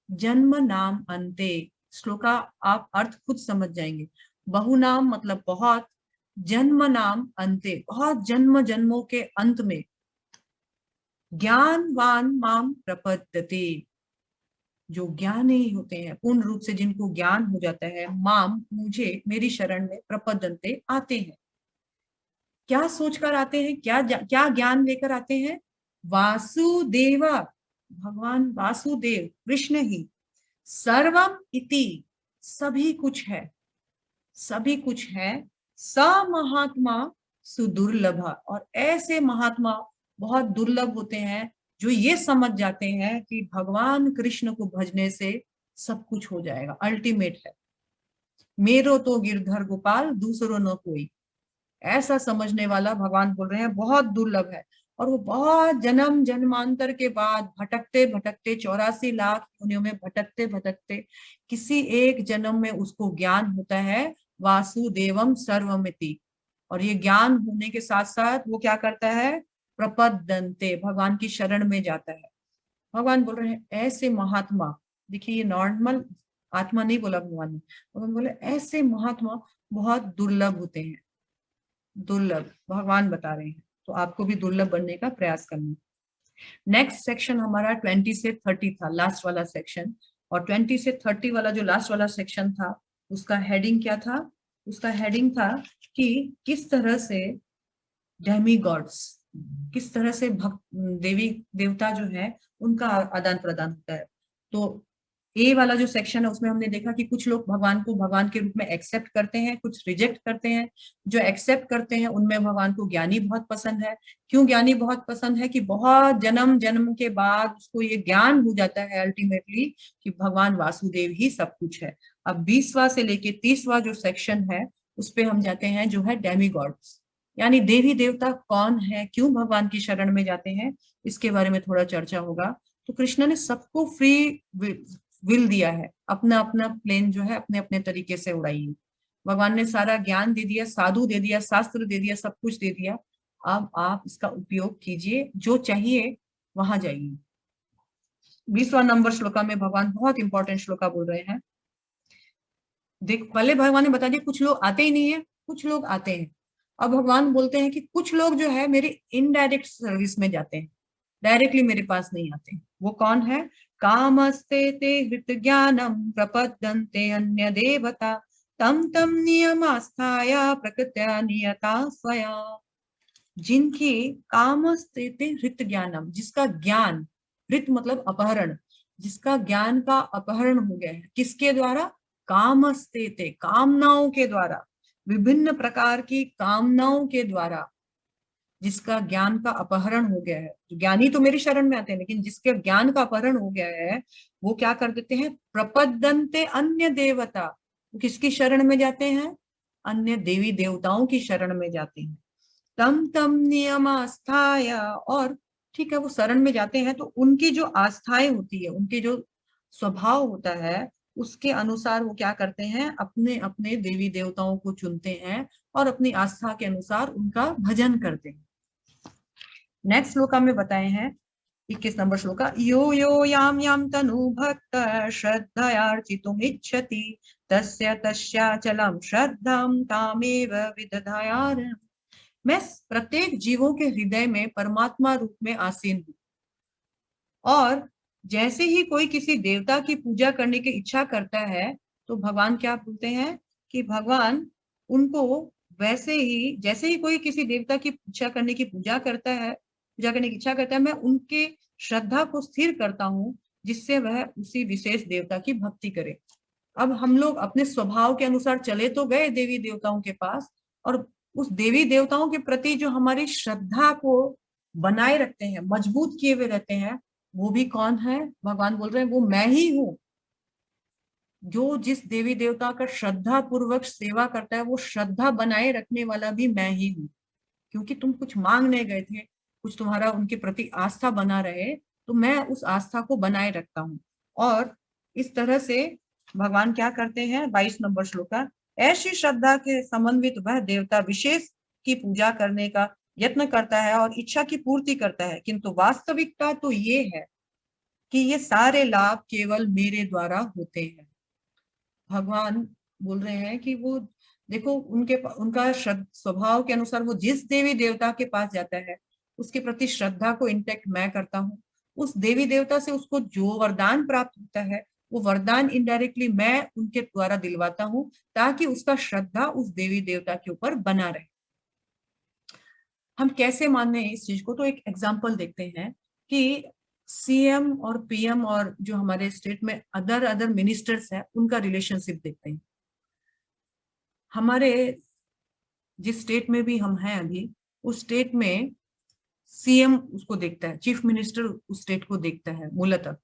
जन्म नाम अंते, श्लोका आप अर्थ खुद समझ जाएंगे। बहुनाम मतलब बहुत, जन्म नाम अंते बहुत जन्म जन्मों के अंत में, ज्ञानवान माम प्रपद्यते जो ज्ञानी होते हैं, पूर्ण रूप से जिनको ज्ञान हो जाता है, माम मुझे, मेरी शरण में, प्रपद्यन्ते आते हैं। क्या सोचकर आते हैं, क्या ज्ञान लेकर आते हैं। वासुदेवा, भगवान वासुदेव कृष्ण ही, सर्वम इति सभी कुछ है, सभी कुछ है, स महात्मा सुदुर्लभा, और ऐसे महात्मा बहुत दुर्लभ होते हैं, जो ये समझ जाते हैं कि भगवान कृष्ण को भजने से सब कुछ हो जाएगा, अल्टीमेट है, मेरो तो गिरधर गोपाल दूसरो न कोई, ऐसा समझने वाला भगवान बोल रहे हैं बहुत दुर्लभ है। और वो बहुत जन्म जन्मांतर के बाद भटकते भटकते 84 लाख योनियों में भटकते भटकते किसी एक जन्म में उसको ज्ञान होता है वासुदेवम सर्वमिति। और ये ज्ञान होने के साथ साथ वो क्या करता है, प्रपद्यन्ते, भगवान की शरण में जाता है। भगवान बोल रहे हैं ऐसे महात्मा, देखिए ये नॉर्मल आत्मा नहीं बोला भगवान ने, भगवान बोले ऐसे महात्मा बहुत दुर्लभ होते हैं, दुर्लभ भगवान बता रहे हैं, तो आपको भी दुर्लभ बनने का प्रयास करना। नेक्स्ट सेक्शन हमारा 20 से 30 था, लास्ट वाला सेक्शन। और 20 से 30 वाला जो लास्ट वाला सेक्शन था उसका हेडिंग क्या था, उसका हेडिंग था कि किस तरह से डेमी गॉड्स, किस तरह से भक्त देवी देवता जो है उनका आदान प्रदान होता है। तो ए वाला जो सेक्शन है उसमें हमने देखा कि कुछ लोग भगवान को भगवान के रूप में एक्सेप्ट करते हैं, कुछ रिजेक्ट करते हैं। जो एक्सेप्ट करते हैं उनमें भगवान को ज्ञानी बहुत पसंद है। क्यों ज्ञानी बहुत पसंद है, कि बहुत जन्म जन्म के बाद उसको ये ज्ञान हो जाता है अल्टीमेटली कि भगवान वासुदेव ही सब कुछ है। अब 20वां से लेके 30वां जो सेक्शन है उस पे हम जाते हैं, जो है डेमी गॉड्स, यानी देवी देवता कौन है, क्यों भगवान की शरण में जाते हैं, इसके बारे में थोड़ा चर्चा होगा। तो कृष्ण ने सबको फ्री विल दिया है, अपना अपना प्लेन जो है अपने अपने तरीके से उड़ाइए। भगवान ने सारा ज्ञान दे दिया, साधु दे दिया, शास्त्र दे दिया, सब कुछ दे दिया। अब आप इसका उपयोग कीजिए, जो चाहिए वहां जाइए। 20वां नंबर श्लोका में भगवान बहुत इंपॉर्टेंट श्लोका बोल रहे हैं। देख, पहले भगवान ने बता दिया कुछ लोग आते ही नहीं है, कुछ लोग आते हैं। अब भगवान बोलते हैं कि कुछ लोग जो है मेरी इनडायरेक्ट सर्विस में जाते हैं, डायरेक्टली मेरे पास नहीं आते। वो कौन है, कामस्ते ते हृत ज्ञानम प्रपद्यन्ते अन्य देवता तम तम नियमास्थाय प्रकृत्या नियता स्वया। जिनकी कामस्ते ते हृत ज्ञानम, जिसका ज्ञान, हृत मतलब अपहरण, जिसका ज्ञान का अपहरण हो गया है, किसके द्वारा, कामस्ते ते, कामनाओं के द्वारा, विभिन्न प्रकार की कामनाओं के द्वारा जिसका ज्ञान का अपहरण हो गया है। ज्ञानी तो मेरी शरण में आते हैं, लेकिन जिसके ज्ञान का अपहरण हो गया है वो क्या कर देते हैं, प्रपद्यन्ते अन्य देवता, वो किसकी शरण में जाते हैं, अन्य देवी देवताओं की शरण में जाते हैं। तम तम नियम आस्थाय, और ठीक है वो शरण में जाते हैं तो उनकी जो आस्थाएं होती है, उनके जो स्वभाव होता है उसके अनुसार वो क्या करते हैं, अपने अपने देवी देवताओं को चुनते हैं और अपनी आस्था के अनुसार उनका भजन करते हैं। नेक्स्ट श्लोका में बताए हैं 21 नंबर श्लोका, यो यो याम याम तनु भक्त श्रद्धयार्चितुम इच्छति तस्य तस्याचलम श्रद्धाम तामेव विदधायार। मैं प्रत्येक जीवों के हृदय में परमात्मा रूप में आसीन हूँ, और जैसे ही कोई किसी देवता की पूजा करने की इच्छा करता है तो भगवान क्या बोलते हैं कि भगवान उनको वैसे ही, जैसे ही कोई किसी देवता की पूजा करने की पूजा करता है, पूजा करने की इच्छा करता है, मैं उनके श्रद्धा को स्थिर करता हूँ जिससे वह उसी विशेष देवता की भक्ति करे। अब हम लोग अपने स्वभाव के अनुसार चले तो गए देवी देवताओं के पास, और उस देवी देवताओं के प्रति जो हमारी श्रद्धा को बनाए रखते हैं, मजबूत किए हुए रहते हैं, वो भी कौन है, भगवान बोल रहे हैं वो मैं ही हूँ। जो जिस देवी देवता का श्रद्धा पूर्वक सेवा करता है वो श्रद्धा बनाए रखने वाला भी मैं ही हूँ। क्योंकि तुम कुछ मांगने गए थे, कुछ तुम्हारा उनके प्रति आस्था बना रहे, तो मैं उस आस्था को बनाए रखता हूँ। और इस तरह से भगवान क्या करते हैं, 22 नंबर श्लोका, ऐसी श्रद्धा के समन्वित वह देवता विशेष की पूजा करने का यत्न करता है और इच्छा की पूर्ति करता है, किंतु वास्तविकता तो ये है कि ये सारे लाभ केवल मेरे द्वारा होते हैं। भगवान बोल रहे हैं कि वो देखो उनका स्वभाव के अनुसार वो जिस देवी देवता के पास जाता है उसके प्रति श्रद्धा को इंटेक्ट मैं करता हूँ। उस देवी देवता से उसको जो वरदान प्राप्त होता है वो वरदान इनडायरेक्टली मैं उनके द्वारा दिलवाता हूँ, ताकि उसका श्रद्धा उस देवी देवता के ऊपर बना रहे। हम कैसे माने इस चीज को, तो एक एग्जाम्पल देखते हैं कि सीएम और पीएम और जो हमारे स्टेट में अदर अदर मिनिस्टर्स हैं उनका रिलेशनशिप देखते हैं। हमारे जिस स्टेट में भी हम हैं अभी, उस स्टेट में सीएम उसको देखता है, चीफ मिनिस्टर उस स्टेट को देखता है मूलतः।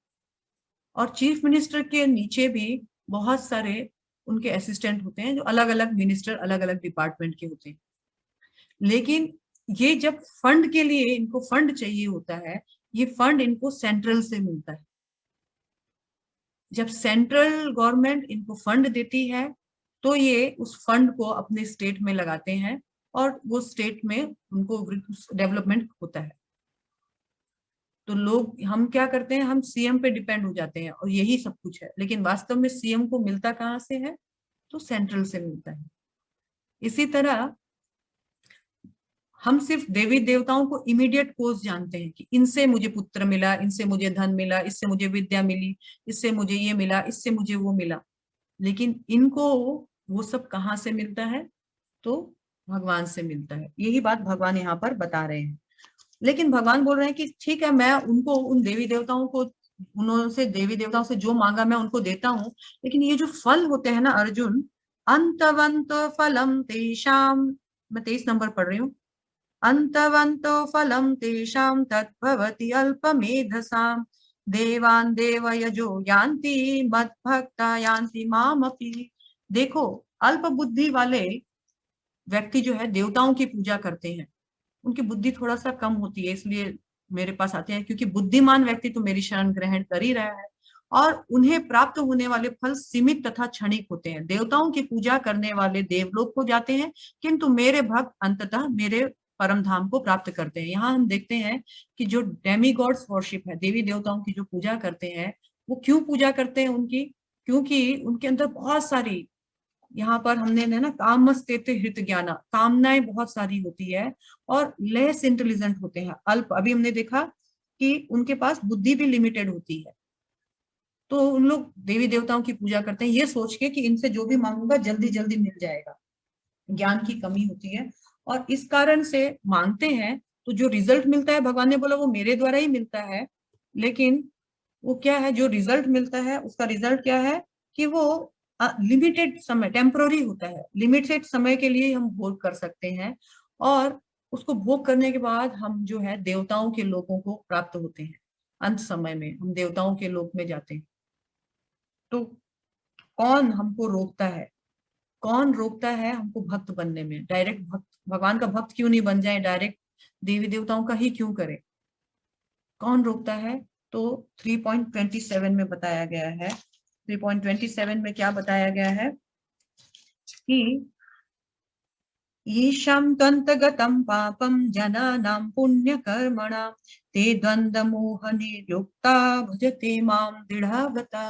और चीफ मिनिस्टर के नीचे भी बहुत सारे उनके असिस्टेंट होते हैं जो अलग अलग मिनिस्टर, अलग अलग डिपार्टमेंट के होते हैं। लेकिन ये जब फंड के लिए इनको फंड चाहिए होता है, ये फंड इनको सेंट्रल से मिलता है। जब सेंट्रल गवर्नमेंट इनको फंड देती है तो ये उस फंड को अपने स्टेट में लगाते हैं और वो स्टेट में उनको डेवलपमेंट होता है। तो लोग, हम क्या करते हैं, हम सीएम पे डिपेंड हो जाते हैं और यही सब कुछ है, लेकिन वास्तव में सीएम को मिलता कहाँ से है? तो सेंट्रल से मिलता है। इसी तरह हम सिर्फ देवी देवताओं को इमीडिएट कोज जानते हैं कि इनसे मुझे पुत्र मिला, इनसे मुझे धन मिला, इससे मुझे विद्या मिली, इससे मुझे ये मिला, इससे मुझे वो मिला। लेकिन इनको वो सब कहाँ से मिलता है? तो भगवान से मिलता है। यही बात भगवान यहाँ पर बता रहे हैं। लेकिन भगवान बोल रहे हैं कि ठीक है, मैं उनको, उन देवी देवताओं को, उन्होंने देवी देवताओं से जो मांगा मैं उनको देता हूँ, लेकिन ये जो फल होते हैं ना अर्जुन, अंतवंत फलम तेषाम, मैं 23 नंबर पढ़ रही हूँ, अंतवंतो फलम तेषाम तद्भवति अल्पमेधसाम देवान देवयजो यान्ति मद्भक्ता यान्ति मामपि। देखो, अल्प बुद्धि वाले व्यक्ति जो है देवताओं की पूजा करते हैं, उनकी बुद्धि थोड़ा सा कम होती है, इसलिए मेरे पास आते हैं, क्योंकि बुद्धिमान व्यक्ति तो मेरी शरण ग्रहण कर ही रहा है और उन्हें प्राप्त होने वाले फल सीमित तथा क्षणिक होते हैं। देवताओं की पूजा करने वाले देवलोक को जाते हैं, किंतु मेरे भक्त अंततः मेरे परम धाम को प्राप्त करते हैं। यहाँ हम देखते हैं कि जो डेमी गॉड्स वर्शिप है, देवी देवताओं की जो पूजा करते हैं, वो क्यों पूजा करते हैं उनकी? क्योंकि उनके अंदर बहुत सारी, यहाँ पर हमने ना कामस्तेते हृत ज्ञाना, कामनाएं बहुत सारी होती है और लेस इंटेलिजेंट होते हैं, अल्प। अभी हमने देखा कि उनके पास बुद्धि भी लिमिटेड होती है। तो उन लोग देवी देवताओं की पूजा करते हैं ये सोच के कि इनसे जो भी मांगूंगा जल्दी जल्दी मिल जाएगा। ज्ञान की कमी होती है और इस कारण से मांगते हैं, तो जो रिजल्ट मिलता है, भगवान ने बोला वो मेरे द्वारा ही मिलता है। लेकिन वो क्या है, जो रिजल्ट मिलता है उसका रिजल्ट क्या है कि वो लिमिटेड समय, टेम्पररी होता है, लिमिटेड समय के लिए हम भोग कर सकते हैं और उसको भोग करने के बाद हम जो है देवताओं के लोगों को प्राप्त होते हैं। अंत समय में हम देवताओं के लोक में जाते हैं। तो कौन हमको रोकता है? कौन रोकता है हमको भक्त बनने में? डायरेक्ट भक्त, भगवान का भक्त क्यों नहीं बन जाए, डायरेक्ट देवी देवताओं का ही क्यों करें? कौन रोकता है? तो 3.27 में बताया गया है। 3.27 में क्या बताया गया है कि ईशं त्वन्तगतं पापं जनानां पुण्यकर्मणां ते द्वन्द्वमोहनिर्युक्ता भजते मां दृढ़व्रता।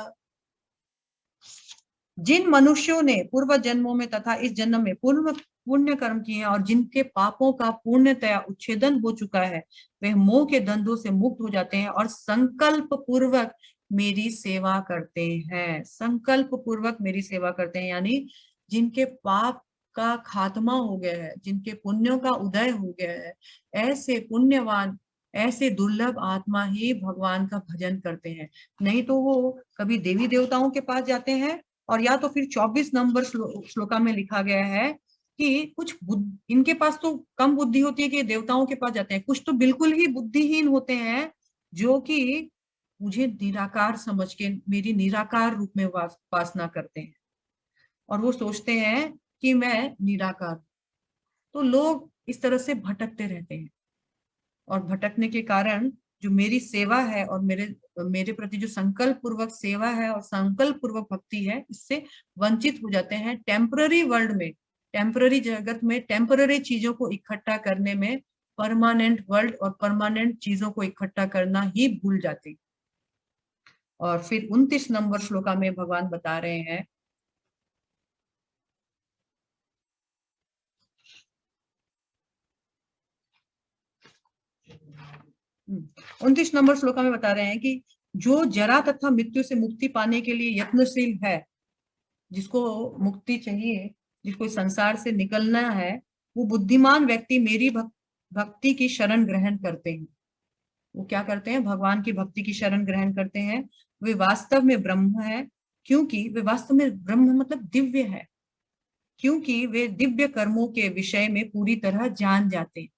जिन मनुष्यों ने पूर्व जन्मों में तथा इस जन्म में पूर्व पुण्य कर्म किए हैं और जिनके पापों का पूर्णतया उच्छेदन हो चुका है, वे मोह के द्वंद्वों से मुक्त हो जाते हैं और संकल्प पूर्वक मेरी सेवा करते हैं। संकल्प पूर्वक मेरी सेवा करते हैं, यानी जिनके पाप का खात्मा हो गया है, जिनके पुण्यों का उदय हो गया है, ऐसे पुण्यवान, ऐसे दुर्लभ आत्मा ही भगवान का भजन करते हैं। नहीं तो वो कभी देवी देवताओं के पास जाते हैं, और या तो फिर 24 नंबर श्लोका में लिखा गया है कि कुछ इनके पास तो कम बुद्धि होती है कि देवताओं के पास जाते हैं, कुछ तो बिल्कुल ही बुद्धिहीन होते हैं जो कि मुझे निराकार समझ के मेरी निराकार रूप में उपासना करते हैं और वो सोचते हैं कि मैं निराकार। तो लोग इस तरह से भटकते रहते हैं और भटकने के कारण जो मेरी सेवा है और मेरे मेरे प्रति जो संकल्प पूर्वक सेवा है और संकल्प पूर्वक भक्ति है, इससे वंचित हो जाते हैं। टेम्पररी वर्ल्ड में, टेम्पररी जगत में, टेम्पररी चीजों को इकट्ठा करने में परमानेंट वर्ल्ड और परमानेंट चीजों को इकट्ठा करना ही भूल जाते। और फिर 29 नंबर श्लोका में भगवान बता रहे हैं, 29 नंबर श्लोका में बता रहे हैं कि जो जरा तथा मृत्यु से मुक्ति पाने के लिए यत्नशील है, जिसको मुक्ति चाहिए, जिसको संसार से निकलना है, वो बुद्धिमान व्यक्ति मेरी भक्ति की शरण ग्रहण करते हैं। वो क्या करते हैं? भगवान की भक्ति की शरण ग्रहण करते हैं। वे वास्तव में ब्रह्म है, क्योंकि वे वास्तव में ब्रह्म मतलब दिव्य है, क्योंकि वे दिव्य कर्मों के विषय में पूरी तरह जान जाते हैं।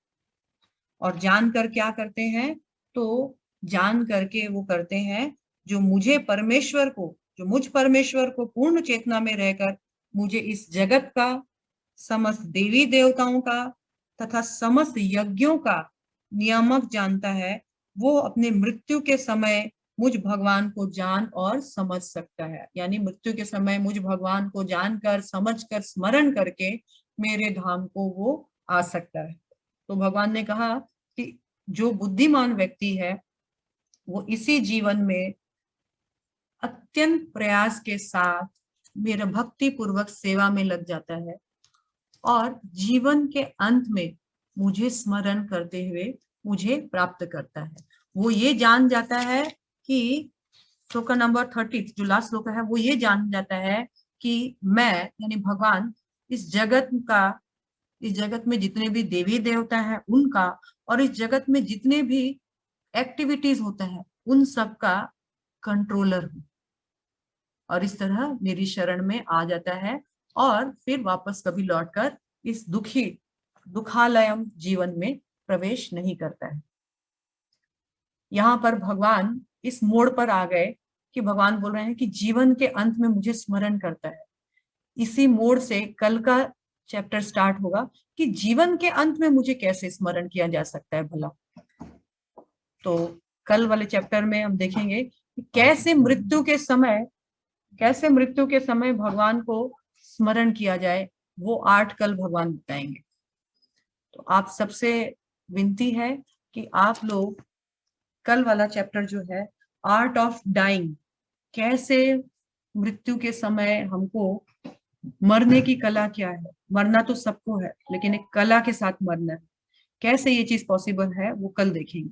और जानकर क्या करते हैं, तो जान करके वो करते हैं जो मुझ परमेश्वर को पूर्ण चेतना में रहकर मुझे इस जगत का, समस्त देवी देवताओं का तथा समस्त यज्ञों का नियामक जानता है, वो अपने मृत्यु के समय मुझ भगवान को जान और समझ सकता है। यानी मृत्यु के समय मुझ भगवान को जानकर, समझकर, स्मरण करके मेरे धाम को वो आ सकता है। तो भगवान ने कहा कि जो बुद्धिमान व्यक्ति है वो इसी जीवन में अत्यंत प्रयास के साथ मेरा भक्ति पूर्वक सेवा में लग जाता है और जीवन के अंत में मुझे स्मरण करते हुए मुझे प्राप्त करता है। वो ये जान जाता है कि श्लोक नंबर 30 जो लास्ट श्लोक है, वो ये जान जाता है कि मैं यानी भगवान इस जगत में जितने भी देवी देवता हैं उनका, और इस जगत में जितने भी एक्टिविटीज होता है उन सब का कंट्रोलर हूँ। और इस तरह मेरी शरण में आ जाता है और फिर वापस कभी लौटकर इस दुखालयम जीवन में प्रवेश नहीं करता है। यहाँ पर भगवान इस मोड़ पर आ गए कि भगवान बोल रहे हैं कि जीवन के अंत में मुझे स्मरण करता है। इसी मोड़ से कल का चैप्टर स्टार्ट होगा कि जीवन के अंत में मुझे कैसे स्मरण किया जा सकता है भला। तो कल वाले चैप्टर में हम देखेंगे कि कैसे मृत्यु के समय भगवान को स्मरण किया जाए, वो 8 कल भगवान बताएंगे। तो आप सबसे विनती है कि आप लोग कल वाला चैप्टर जो है आर्ट ऑफ डाइंग, कैसे मृत्यु के समय हमको मरने की कला क्या है, मरना तो सबको है लेकिन एक कला के साथ मरना है, कैसे ये चीज पॉसिबल है वो कल देखेंगे।